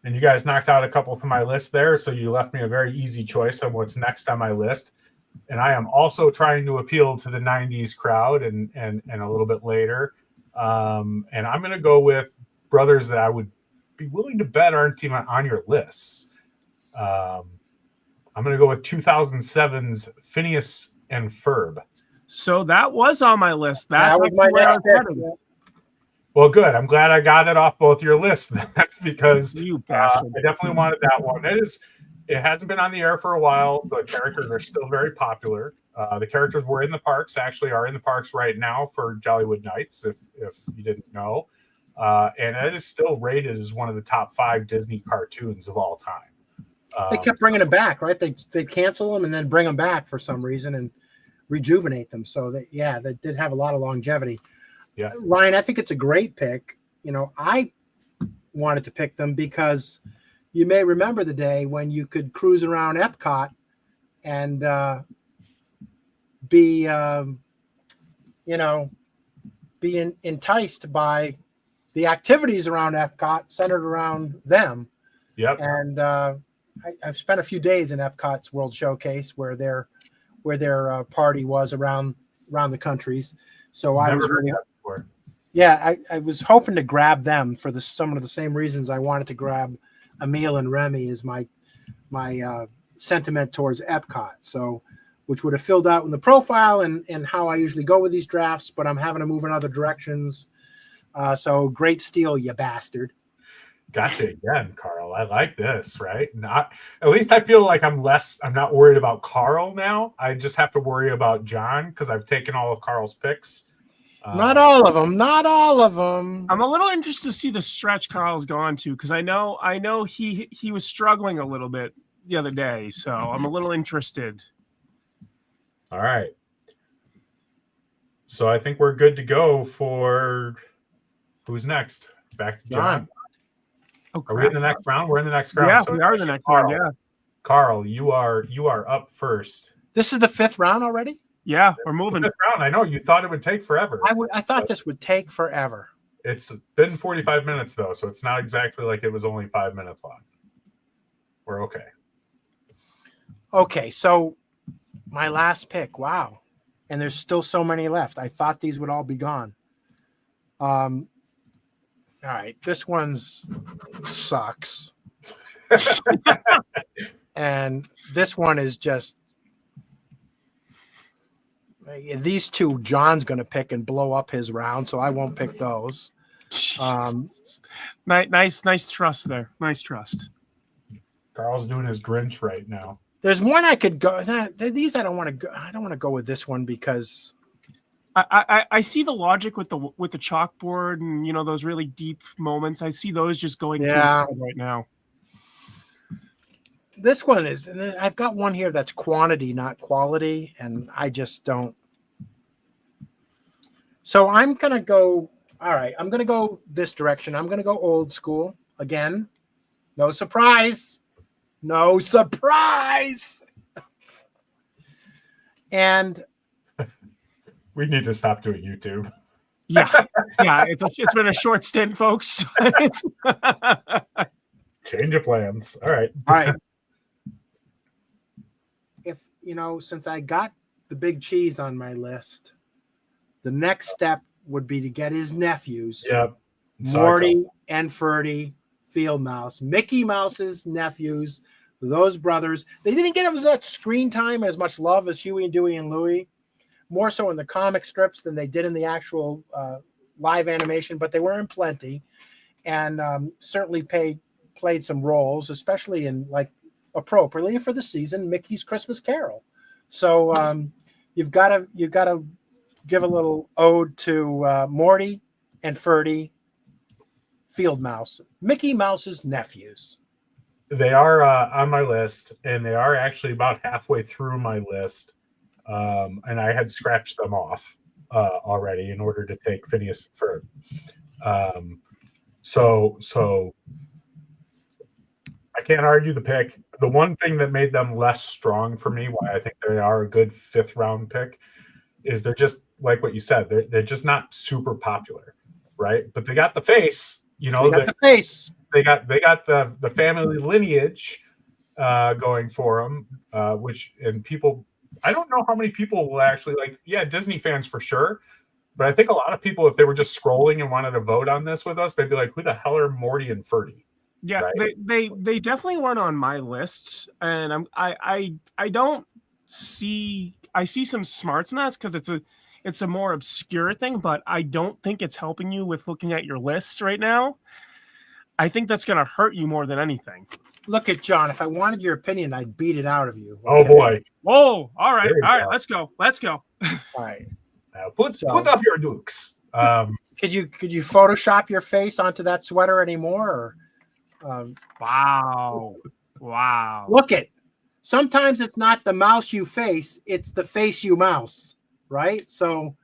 And you guys knocked out a couple from my list there. So you left me a very easy choice on what's next on my list. And I am also trying to appeal to the 90s crowd and a little bit later. And I'm going to go with brothers that I would be willing to bet aren't even on your lists. I'm going to go with 2007's Phineas and Ferb. So that was on my list. That was my next pick. Well, good. I'm glad I got it off both your lists because you bastard. I definitely wanted that one. It hasn't been on the air for a while. The characters are still very popular. The characters were in the parks, actually are in the parks right now for Jollywood Nights, if you didn't know. And it is still rated as one of the top 5 Disney cartoons of all time. They kept bringing them back, right? They cancel them and then bring them back for some reason and rejuvenate them. So they did have a lot of longevity. Yeah, Ryan, I think it's a great pick. I wanted to pick them because you may remember the day when you could cruise around Epcot and be enticed by the activities around Epcot centered around them. Yep. And I've spent a few days in Epcot's World Showcase where their party was around the countries. So I was really, I was hoping to grab them for some of the same reasons I wanted to grab Emile and Remy as my sentiment towards Epcot. So, which would have filled out in the profile and how I usually go with these drafts, but I'm having to move in other directions. So great steal, you bastard. Gotcha again, Carl. I like this, right? At least I feel like I'm not worried about Carl now. I just have to worry about John because I've taken all of Carl's picks. Not all of them. Not all of them. I'm a little interested to see the stretch Carl's gone to because I know he was struggling a little bit the other day, so I'm a little interested. All right. So I think we're good to go for who's next. Back to John. Oh, are we in the next round? We're in the next round. Yeah, so we are in the next round. Yeah. Carl, you are up first. This is the 5th round already? Yeah, we're moving. 5th round. I know you thought it would take forever. I thought this would take forever. It's been 45 minutes though, so it's not exactly like it was only 5 minutes long. we're okay. Okay, so my last pick. Wow. And there's still so many left. I thought these would all be gone. All right, this one's sucks. And this one is just these two John's going to pick and blow up his round, so I won't pick those. Nice trust there. Nice trust. Carl's doing his Grinch right now. There's one I could go. These I don't want to go. I don't want to go with this one because I see the logic with the chalkboard and those really deep moments. I see those just going through right now. This one is, and then I've got one here that's quantity, not quality, and I just don't. So I'm gonna go. All right, I'm gonna go this direction. I'm gonna go old school again. No surprise. No surprise. And we need to stop doing YouTube. Yeah. It's been a short stint, folks. Change of plans. All right. If since I got the big cheese on my list, the next step would be to get his nephews, Morty and Ferdy Field Mouse, Mickey Mouse's nephews, those brothers. They didn't get as much screen time, as much love as Huey and Dewey and Louie, more so in the comic strips than they did in the actual live animation, but they were in plenty, and certainly played some roles, especially in, like, appropriately for the season, Mickey's Christmas Carol. So you've got to give a little ode to Morty and Ferdy Field Mouse, Mickey Mouse's nephews. They are on my list, and they are actually about halfway through my list. And I had scratched them off already in order to take Phineas and Ferb. So I can't argue the pick. The one thing that made them less strong for me, why I think they are a good 5th round pick, is they're just like what you said. They're just not super popular, right? But they got the face. They got the face. They got the family lineage going for them, and people. I don't know how many people will actually Disney fans for sure, but I think a lot of people, if they were just scrolling and wanted to vote on this with us, they'd be like, "Who the hell are Morty and Ferdy?" Yeah, right? they definitely weren't on my list, and I don't see. I see some smarts in that because it's a more obscure thing, but I don't think it's helping you with looking at your list right now. I think that's going to hurt you more than anything. Look at John. If I wanted your opinion, I'd beat it out of you. Okay? Oh boy! Whoa! All right, let's go. All right. Put up your dukes. Could you Photoshop your face onto that sweater anymore? Wow! Look it. Sometimes it's not the mouse you face; it's the face you mouse. Right? So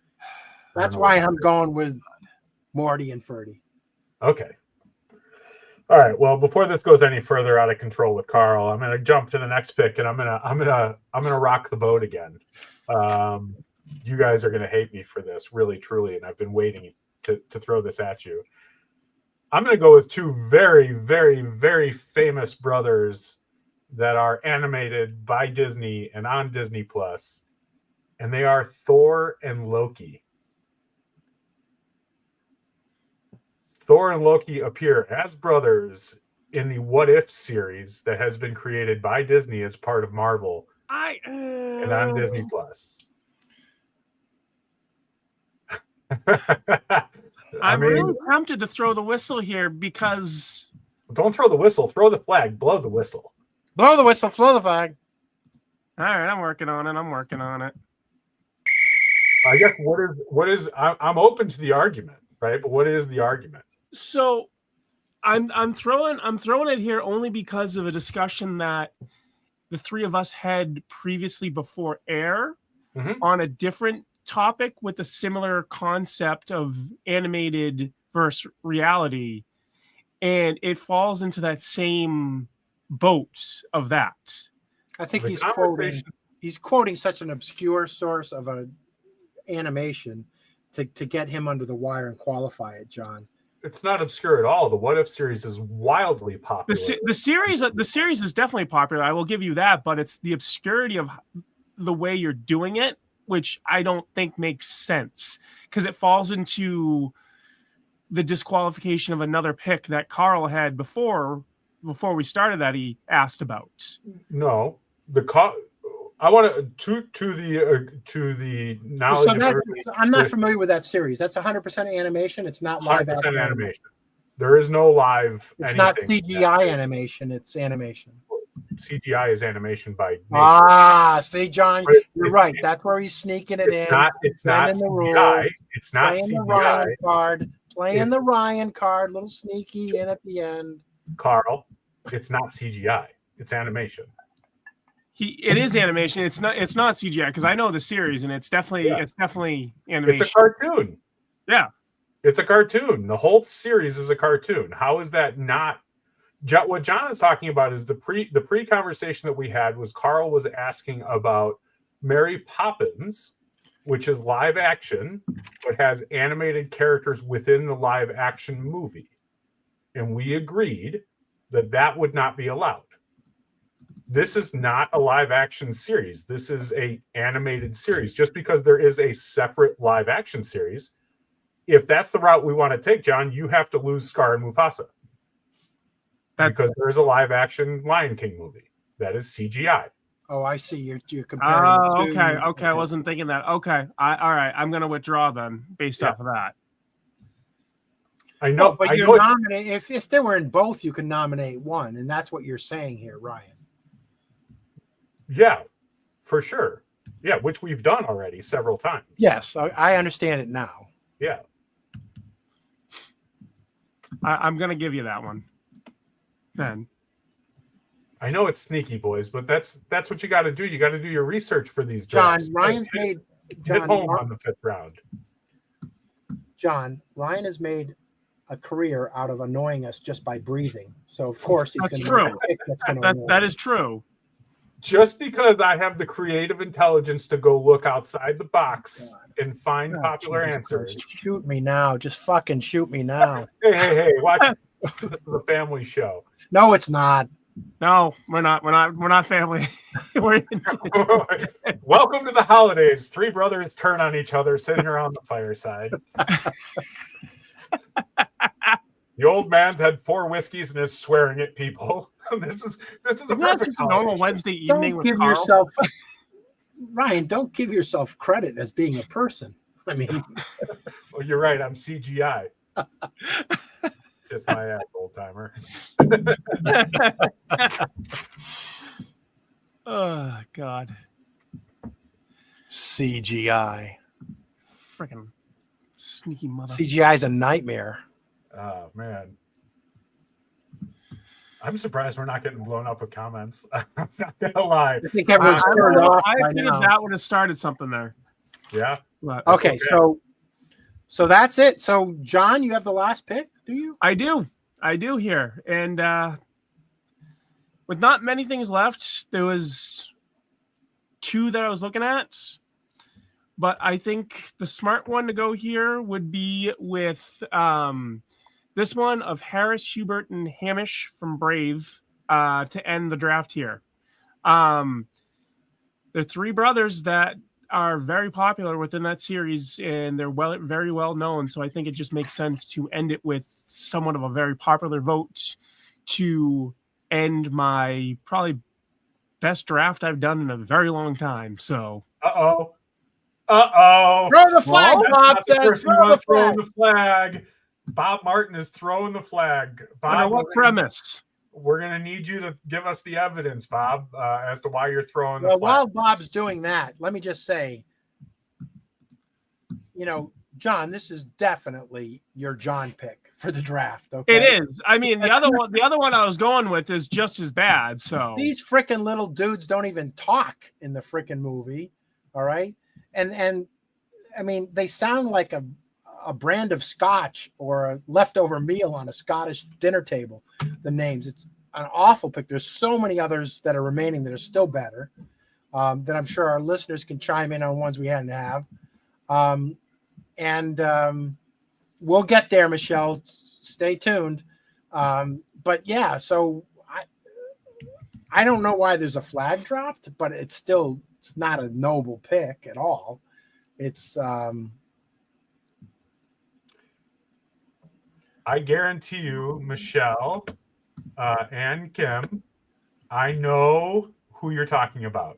that's why I'm going with Morty and Ferdy. Okay. All right. Well, before this goes any further out of control with Carl, I'm going to jump to the next pick, and I'm gonna rock the boat again. You guys are going to hate me for this, really, truly, and I've been waiting to throw this at you. I'm going to go with two very, very, very famous brothers that are animated by Disney and on Disney Plus, and they are Thor and Loki. Thor and Loki appear as brothers in the What If series that has been created by Disney as part of Marvel and on Disney Plus. I'm really tempted to throw the whistle here because... Don't throw the whistle. Throw the flag. Blow the whistle. Blow the whistle. Blow the flag. All right, I'm working on it. I guess what is I'm open to the argument, right? But what is the argument? So I'm throwing it here only because of a discussion that the three of us had previously before air on a different topic with a similar concept of animated versus reality, and it falls into that same boat of that. I think he's quoting such an obscure source of an animation to get him under the wire and qualify it, John. it's not obscure at all. The What If series is wildly popular. The series is definitely popular. I will give you that, but it's the obscurity of the way you're doing it, which I don't think makes sense, because it falls into the disqualification of another pick that Carl had before we started that he asked about. No, I want to the knowledge. So of I'm not familiar with that series. That's 100% animation. It's not live 100% animation. There is no live. It's not CGI animation. It's animation. CGI is animation by nature. Ah, see, John, you're right. That's where he's sneaking it in. It's not CGI. It's not playing CGI. The Ryan card, playing the Ryan card, little sneaky in at the end. Carl, it's not CGI. It's animation. It is animation. It's not CGI, because I know the series, and it's definitely animation. It's a cartoon. Yeah, it's a cartoon. The whole series is a cartoon. How is that not? What John is talking about is the pre conversation that we had was Carl was asking about Mary Poppins, which is live action but has animated characters within the live action movie, and we agreed that would not be allowed. This is not a live action series. This is a animated series. Just because there is a separate live action series, if that's the route we want to take, John, you have to lose Scar and Mufasa. Because there's a live action Lion King movie that is CGI. Oh, I see. You're comparing. Oh, okay. I wasn't thinking that. Okay. All right. I'm going to withdraw then based off of that. I know. But you're nominating. If they were in both, you can nominate one. And that's what you're saying here, Ryan. Yeah, for sure. Yeah, which we've done already several times. Yes, I understand it now. Yeah. I'm going to give you that one. Then I know it's sneaky, boys, but that's what you got to do. You got to do your research for these John, drafts. Ryan's hit home on the 5th round. John, Ryan has made a career out of annoying us just by breathing. So of course he's going to pick that's going to that is true. Just because I have the creative intelligence to go look outside the box and find popular answers. Christ. Shoot me now. Just fucking shoot me now. Hey, watch. This is a family show. No, it's not. No, we're not family. Welcome to the holidays. 3 brothers turn on each other sitting around the fireside. The old man's had 4 whiskeys and is swearing at people. This is a perfect normal Wednesday evening with Carl. Ryan, don't give yourself credit as being a person. I mean, well, you're right. I'm CGI. Just my ass, old timer. Oh God. CGI. Freaking sneaky mother. CGI is a nightmare. Oh man. I'm surprised we're not getting blown up with comments. I'm not gonna lie. I think everyone's turned off. I think that would have started something there. Yeah. But, okay, so that's it. So John, you have the last pick, do you? I do here. And with not many things left, there was 2 that I was looking at. But I think the smart one to go here would be with this one of Harris, Hubert, and Hamish from Brave to end the draft here. They're 3 brothers that are very popular within that series, and they're very well known. So I think it just makes sense to end it with somewhat of a very popular vote to end my probably best draft I've done in a very long time. So Throw the flag, Bob. Throwing the flag. Bob Martin is throwing the flag. Bob, what premise? We're going to need you to give us the evidence, Bob, as to why you're throwing the flag. While Bob's doing that, let me just say, John, this is definitely your John pick for the draft. Okay, it is. I mean, the other one I was going with is just as bad. So these freaking little dudes don't even talk in the freaking movie. All right, and I mean, they sound like a brand of scotch or a leftover meal on a Scottish dinner table. The names, it's an awful pick. There's so many others that are remaining that are still better, that I'm sure our listeners can chime in on ones we hadn't have. And we'll get there, Michelle. stay tuned. But yeah, so I don't know why there's a flag dropped, but it's not a noble pick at all. It's I guarantee you, Michelle and Kim, I know who you're talking about.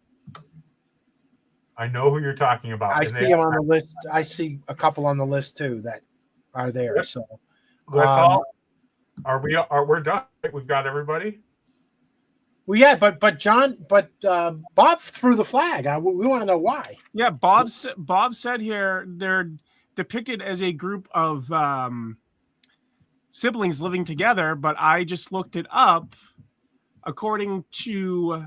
I know who you're talking about. I see them on the list. I see a couple on the list too that are there. Yep. So That's all. We're done. We've got everybody. Well, yeah, but Bob threw the flag. We want to know why. Yeah, Bob said here they're depicted as a group of siblings living together, but I just looked it up. According to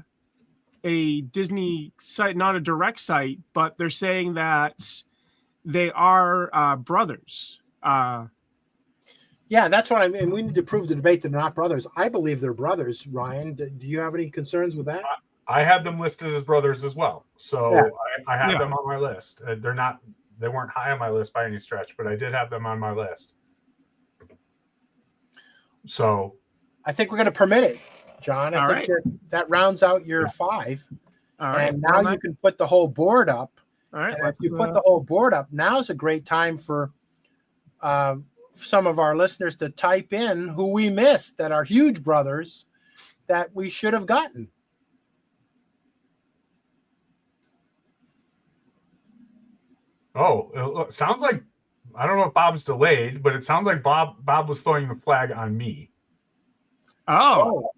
a Disney site, not a direct site, but they're saying that they are brothers. Yeah, that's what I mean. We need to prove the debate that they're not brothers. I believe they're brothers. Ryan, do you have any concerns with that? I had them listed as brothers as well, so Yeah. I have them on my list. They weren't high on my list by any stretch, but I did have them on my list. So I think we're going to permit it, John. I think that rounds out your 5. All right, and now you can put the whole board up. All right, and if you put the whole board up, now's a great time for some of our listeners to type in who we missed that are huge brothers that we should have gotten. Oh, it sounds like, I don't know if Bob's delayed, but it sounds like Bob was throwing the flag on me. Oh.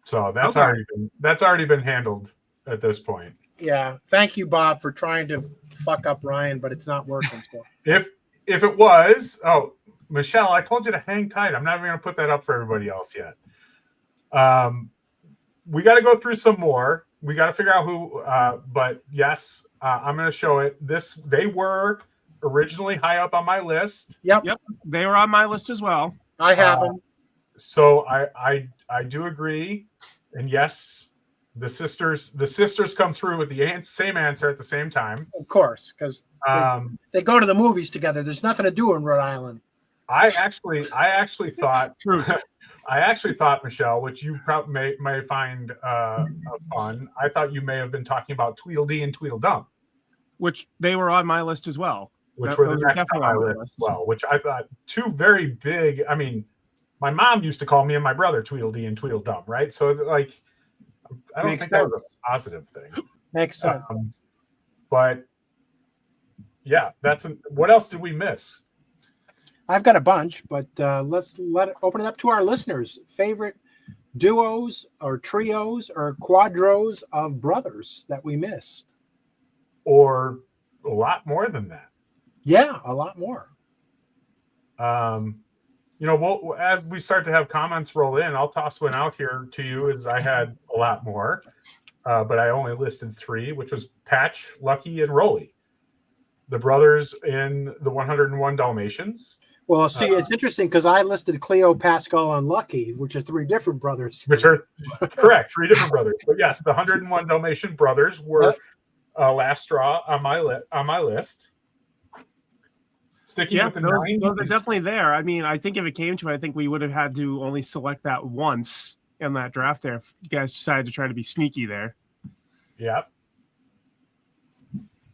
So that's already been handled at this point. Yeah. Thank you, Bob, for trying to fuck up Ryan, but it's not working. So. If it was, Michelle, I told you to hang tight. I'm not even going to put that up for everybody else yet. We got to go through some more. We got to figure out who, but yes, I'm going to show it. They were originally high up on my list. Yep. They were on my list as well. I have them. So I do agree. And yes, the sisters come through with the same answer at the same time. Of course, because they go to the movies together. There's nothing to do in Rhode Island. I actually thought I actually thought, Michelle, which you probably may find fun. I thought you may have been talking about Tweedledee and Tweedledum, which they were on my list as well. Which were the next on my list as well. Which I thought two very big. I mean, my mom used to call me and my brother Tweedledee and Tweedledum, right? So like, I don't think that was a positive thing. Makes sense. But yeah, what else did we miss? I've got a bunch, but let's open it up to our listeners. Favorite duos or trios or quadros of brothers that we missed. Or a lot more than that. Yeah, a lot more. As we start to have comments roll in, I'll toss one out here to you as I had a lot more, but I only listed 3, which was Patch, Lucky, and Rolly, the brothers in the 101 Dalmatians. Well, see, it's interesting because I listed Cleo, Pascal, and Lucky, which are 3 different brothers. Which are correct, 3 different brothers. But yes, the 101 Dalmatian brothers were last straw on my list. Sticking with the those 90s. are definitely there. I mean, I think if it came to it, I think we would have had to only select that once in that draft there. If you guys decided to try to be sneaky there. Yep.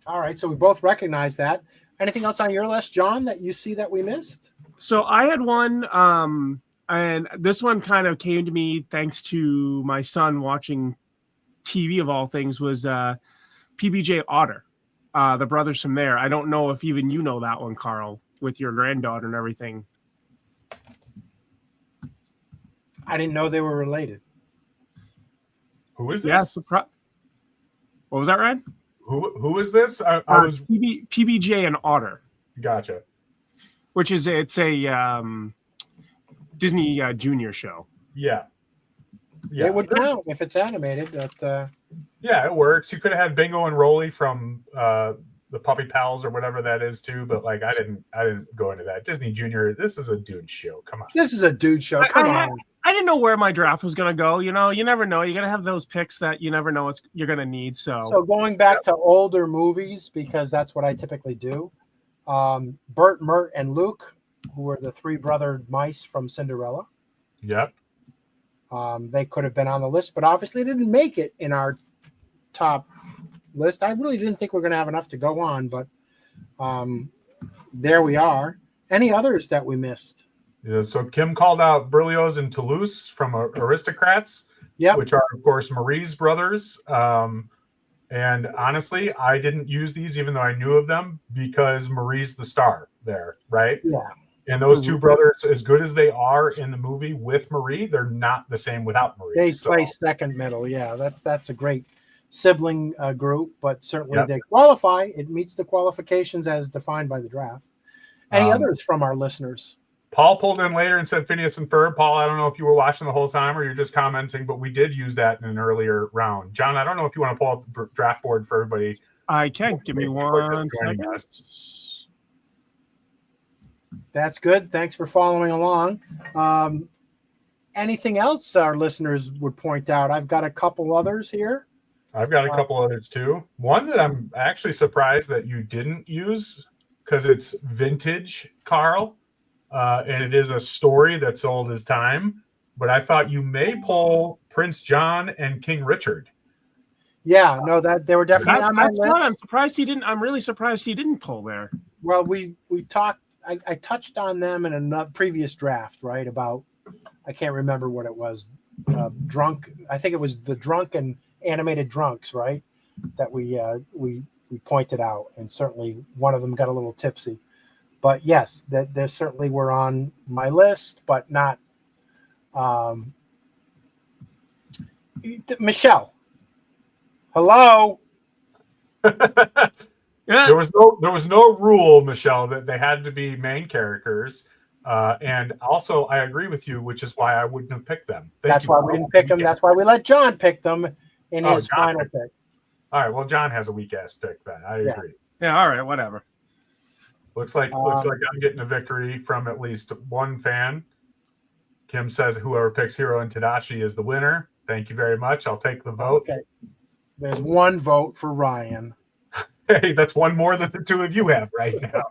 All right, so we both recognize that. Anything else on your list, John, that you see that we missed? So I had one, and this one kind of came to me thanks to my son watching TV of all things, was PBJ Otter, the brothers from there. I don't know if even you know that one, Carl, with your granddaughter and everything. I didn't know they were related. Who is this? What was that, Ryan? Who is this? I was PBJ and Otter. Gotcha. Which is it's a Disney Junior show. Yeah. It would count if it's animated. Yeah, it works. You could have had Bingo and Rolly from the Puppy Pals or whatever that is too, but like I didn't go into that. Disney Junior. This is a dude show. Come on. This is a dude show. Come on. I didn't know where my draft was going to go. You know, you never know. You got to have those picks that you never know what you're going to need. So going back to older movies, because that's what I typically do. Bert, Mert, and Luke who were the three brother mice from Cinderella. Yep. They could have been on the list, but obviously didn't make it in our top list. I really didn't think we are going to have enough to go on, but there we are. Any others that we missed? Yeah, so Kim called out Berlioz and Toulouse from Aristocrats, which are, of course, Marie's brothers. And honestly, I didn't use these even though I knew of them because Marie's the star there, right? Yeah. And those two brothers, as good as they are in the movie with Marie, they're not the same without Marie. They play second middle. Yeah, that's a great sibling group, but certainly they qualify. It meets the qualifications as defined by the draft. Any others from our listeners? Paul pulled in later and said Phineas and Ferb. Paul, I don't know if you were watching the whole time or you're just commenting, but we did use that in an earlier round. John, I don't know if you want to pull up the draft board for everybody. I can. Give me 1 second. That's good. Thanks for following along. Anything else our listeners would point out? I've got a couple others here. I've got a couple others too. One that I'm actually surprised that you didn't use because it's vintage, Carl. And it is a story that's old as time. But I thought you may pull Prince John and King Richard. Yeah, no, that they were definitely on my list. I'm surprised he didn't. I'm really surprised he didn't pull there. Well, we talked. I touched on them in a previous draft, right? About I can't remember what it was. Drunk. I think it was the drunk and animated drunks, right? That we pointed out, and certainly one of them got a little tipsy. But yes, that there certainly were on my list, but not Michelle. Hello. There was no rule, Michelle, that they had to be main characters. And also, I agree with you, which is why I wouldn't have picked them. That's why we didn't pick them. That's why we let John pick them in his final pick. All right. Well, John has a weak ass pick then. I agree. Yeah. All right. Whatever. Looks like I'm getting a victory from at least one fan. Kim says whoever picks Hiro and Tadashi is the winner. Thank you very much. I'll take the vote. Okay. There's one vote for Ryan. Hey, that's one more than the two of you have right now.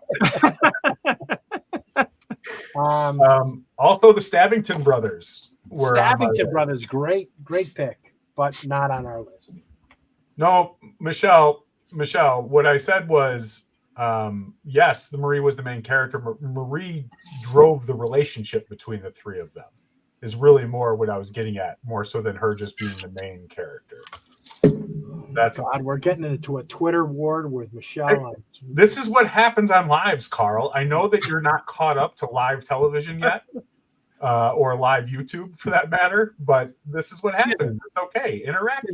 Also, the Stabbington brothers were Stabbington brothers, great pick, but not on our list. No, Michelle, what I said was, yes, the Marie was the main character. Marie drove the relationship between the three of them is really more what I was getting at, more so than her just being the main character. That's God, we're getting into a Twitter war with Michelle. This is what happens on lives, Carl. I know that you're not caught up to live television yet, or live YouTube for that matter, but this is what happens. It's okay. Interact.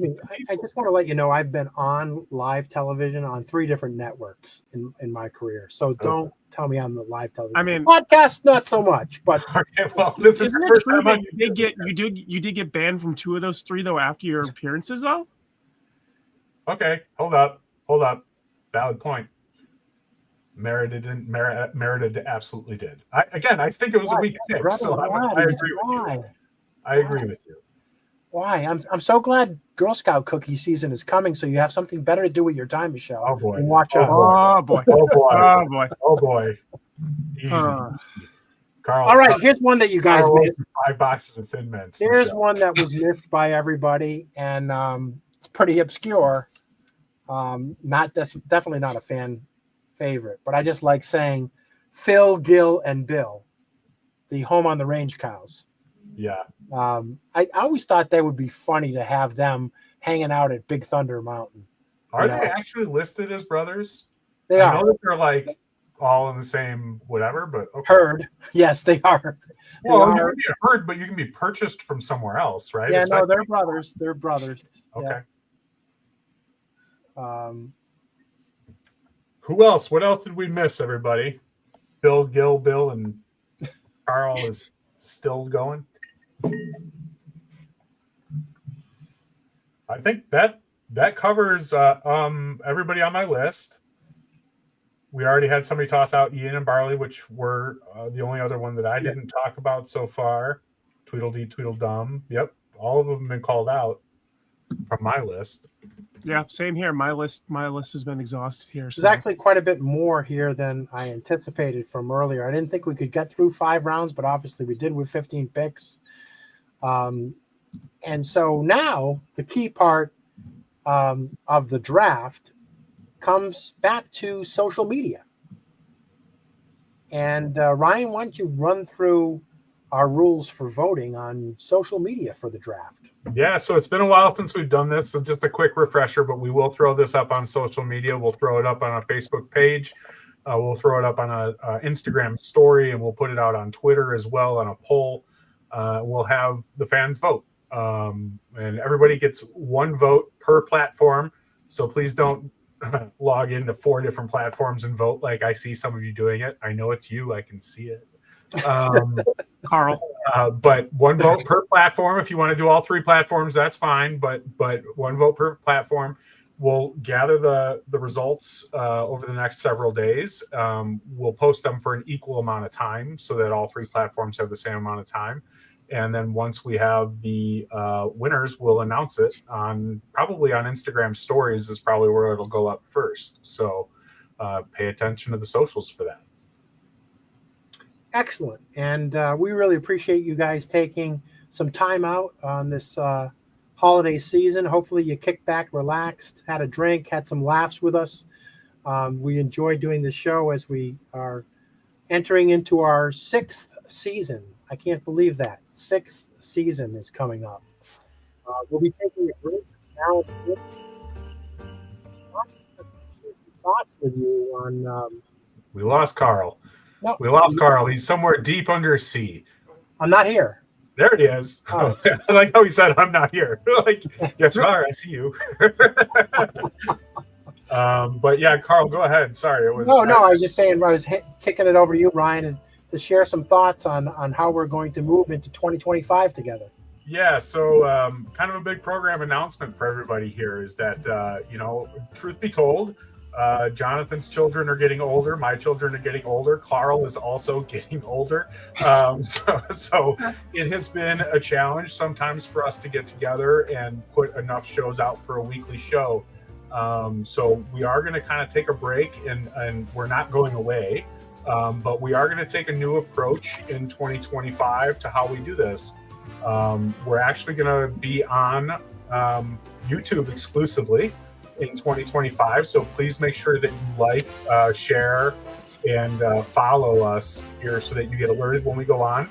I just want to let you know I've been on live television on 3 different networks in my career. So don't tell me I'm the live television. I mean, podcast not so much, but okay, well, this is the first time you did get banned from 2 of those 3 though after your appearances though. Okay, hold up. Valid point. Merited absolutely did. I think it was a weak pick. So I agree with you. I agree with you. Why? I'm so glad Girl Scout cookie season is coming, so you have something better to do with your time, Michelle. Oh boy! And watch us. Oh boy! Oh boy! Easy, Carl. All right, here's one that you guys missed. 5 boxes of Thin Mints. Here's one that was missed by everybody, and it's pretty obscure. Definitely not a fan favorite, but I just like saying Phil, Gil, and Bill, the Home on the Range cows. Yeah. I always thought that would be funny to have them hanging out at Big Thunder Mountain. Are they actually listed as brothers? They are. I know that they're like all in the same whatever, but okay. Herd. Yes, they are. Well, you can be a herd, but you can be purchased from somewhere else, right? Yeah, no, they're brothers. They're brothers. Okay. Yeah. Who else? What else did we miss, everybody? Phil, Gil, Bill, and Carl is still going. I think that covers everybody on my list. We already had somebody toss out Ian and Barley, which were the only other one that I didn't talk about so far. Tweedledee, Tweedledum. Yep, all of them have been called out. from my list. Yeah, same here. My list has been exhausted here. There's actually quite a bit more here than I anticipated from earlier. I didn't think we could get through 5 rounds, but obviously we did with 15 picks. And so now the key part of the draft comes back to social media. And Ryan, why don't you run through our rules for voting on social media for the draft? Yeah, so it's been a while since we've done this, so just a quick refresher, but we will throw this up on social media. We'll throw it up on a Facebook page. We'll throw it up on a Instagram story, and we'll put it out on Twitter as well on a poll. We'll have the fans vote, and everybody gets 1 vote per platform. So please don't log into 4 different platforms and vote like I see some of you doing it. I know it's you. I can see it. Carl. But 1 vote per platform. If you want to do all 3 platforms, that's fine. But 1 vote per platform. We'll gather the results over the next several days. We'll post them for an equal amount of time so that all 3 platforms have the same amount of time. And then once we have the winners, we'll announce it probably on Instagram stories is probably where it'll go up first. So pay attention to the socials for that. Excellent. And we really appreciate you guys taking some time out on this holiday season. Hopefully you kicked back, relaxed, had a drink, had some laughs with us. We enjoy doing this show as we are entering into our 6th season. I can't believe that. 6th season is coming up. We'll be taking a break now. Thoughts with you on... We lost Carl. No, we lost Carl. He's somewhere deep under sea. I'm not here. There he is. Oh. I like how he said, "I'm not here." Like, yes, you are. I see you. But yeah, Carl, go ahead. Sorry, it was. No. I was just saying. I was kicking it over to you, Ryan, and to share some thoughts on how we're going to move into 2025 together. Yeah, so kind of a big program announcement for everybody here is that truth be told, Jonathan's children are getting older. My children are getting older. Carl is also getting older. So it has been a challenge sometimes for us to get together and put enough shows out for a weekly show. So we are going to kind of take a break and we're not going away. But we are going to take a new approach in 2025 to how we do this. We're actually going to be on YouTube exclusively in 2025. So please make sure that you like, share, and follow us here so that you get alerted when we go on.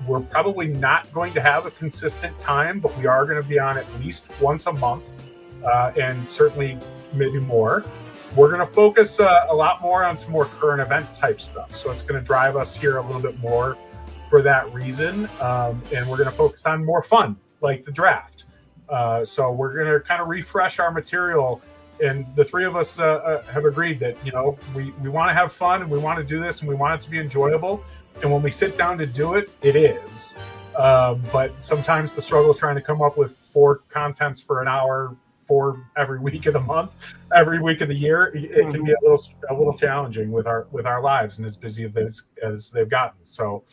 We're probably not going to have a consistent time, but we are going to be on at least once a month, and certainly maybe more. We're going to focus a lot more on some more current event type stuff. So it's going to drive us here a little bit more for that reason. And we're going to focus on more fun, like the draft. So we're going to kind of refresh our material. And the 3 of us have agreed that, we want to have fun and we want to do this and we want it to be enjoyable. And when we sit down to do it, it is. But sometimes the struggle trying to come up with 4 contents for an hour for every week of the month, every week of the year, it can be a little challenging with our lives and as busy as they've gotten. So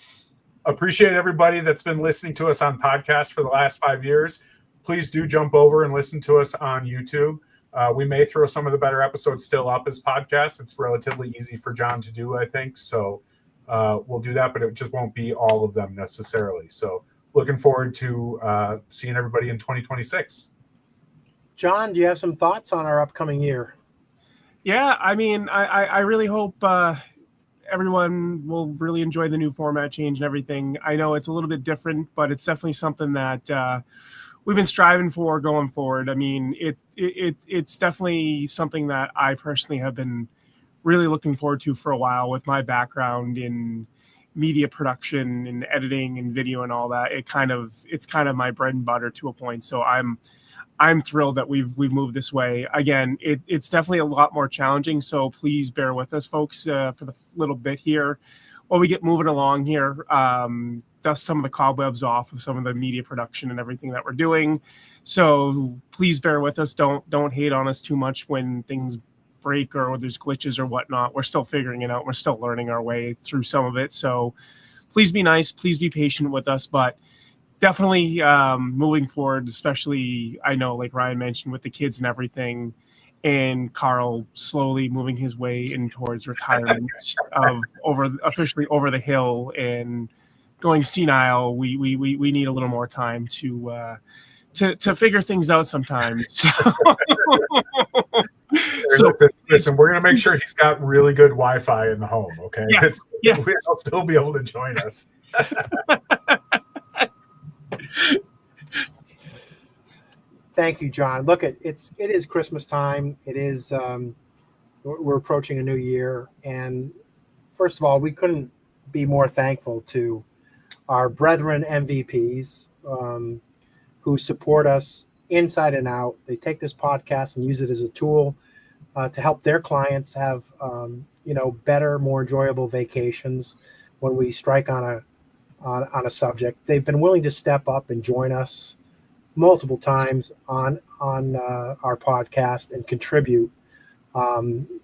appreciate everybody that's been listening to us on podcast for the last 5 years. Please do jump over and listen to us on YouTube. We may throw some of the better episodes still up as podcasts. It's relatively easy for John to do, I think. So we'll do that, but it just won't be all of them necessarily. So looking forward to seeing everybody in 2026. John, do you have some thoughts on our upcoming year? Yeah, I mean, I really hope everyone will really enjoy the new format change and everything. I know it's a little bit different, but it's definitely something that we've been striving for going forward. I mean, it's definitely something that I personally have been really looking forward to for a while with my background in media production and editing and video and all that. It's kind of my bread and butter to a point. So I'm thrilled that we've moved this way. Again, it's definitely a lot more challenging. So please bear with us, folks, for the little bit here while we get moving along here. Dust some of the cobwebs off of some of the media production and everything that we're doing. So please bear with us. Don't hate on us too much when things break or there's glitches or whatnot. We're still figuring it out. We're still learning our way through some of it. So please be nice. Please be patient with us. But definitely moving forward, especially I know, like Ryan mentioned, with the kids and everything, and Carl slowly moving his way in towards retirement officially over the hill and going senile. We need a little more time to figure things out sometimes. So listen, we're going to make sure he's got really good Wi-Fi in the home, okay? Yes. He'll still be able to join us. Thank you, John. Look, it is Christmas time. It is we're approaching a new year, and first of all, we couldn't be more thankful to our brethren MVPs who support us inside and out. They take this podcast and use it as a tool to help their clients have better, more enjoyable vacations when we strike on a subject. They've been willing to step up and join us multiple times on our podcast and contribute.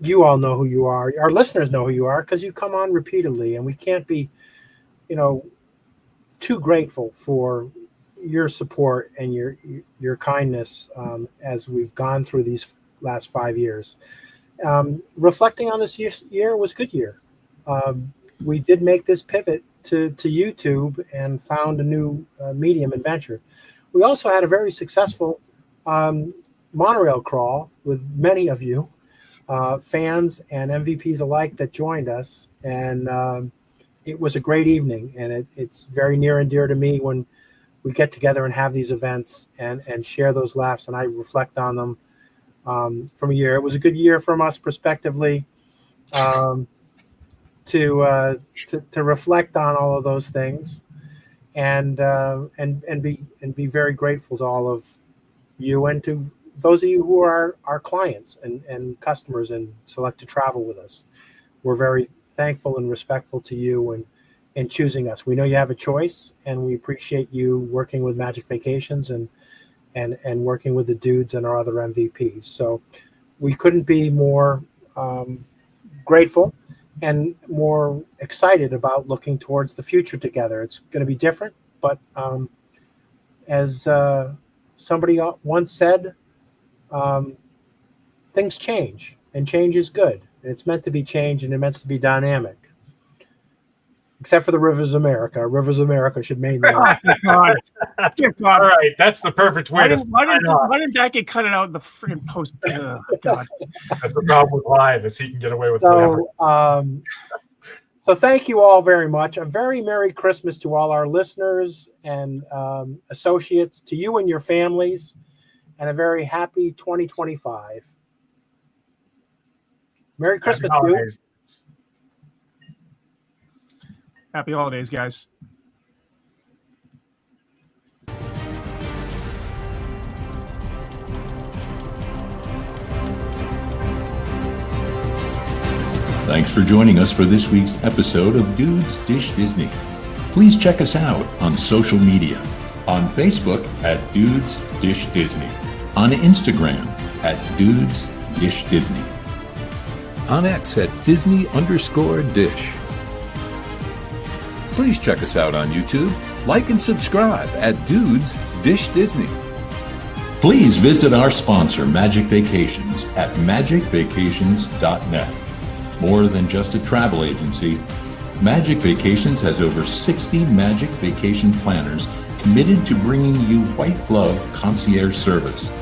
You all know who you are. Our listeners know who you are because you come on repeatedly, and we can't be, too grateful for your support and your kindness as we've gone through these last 5 years. Reflecting on this year was a good year. We did make this pivot to YouTube and found a new medium and venture. We also had a very successful monorail crawl with many of you, fans and MVPs alike, that joined us. And it was a great evening. And it's very near and dear to me when we get together and have these events and share those laughs. And I reflect on them from a year. It was a good year from us prospectively to reflect on all of those things. And be very grateful to all of you and to those of you who are our clients and customers and select to travel with us. We're very thankful and respectful to you and choosing us. We know you have a choice, and we appreciate you working with Magic Vacations and working with the dudes and our other MVPs. So we couldn't be more grateful and more excited about looking towards the future together. It's going to be different, but as somebody once said, things change, and change is good. And it's meant to be change, and it's meant to be dynamic. Except for the Rivers of America. Rivers of America should name that. Dear God. All right, that's the perfect way why didn't that get cut out in the freaking post? Oh, God. That's the problem with live, is he can get away with whatever. So thank you all very much. A very Merry Christmas to all our listeners and associates, to you and your families, and a very happy 2025. Merry Christmas, dude. Happy holidays, guys. Thanks for joining us for this week's episode of Dudes Dish Disney. Please check us out on social media. On Facebook at Dudes Dish Disney. On Instagram at Dudes Dish Disney. On X at Disney_Dish. Please check us out on YouTube. Like and subscribe at Dudes Dish Disney. Please visit our sponsor, Magic Vacations, at magicvacations.net. More than just a travel agency, Magic Vacations has over 60 Magic Vacation planners committed to bringing you white glove concierge service.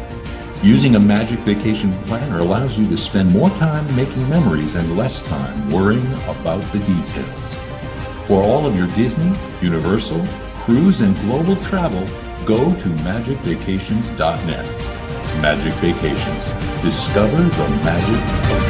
Using a Magic Vacation planner allows you to spend more time making memories and less time worrying about the details. For all of your Disney, Universal, cruise, and global travel, go to magicvacations.net. Magic Vacations. Discover the magic of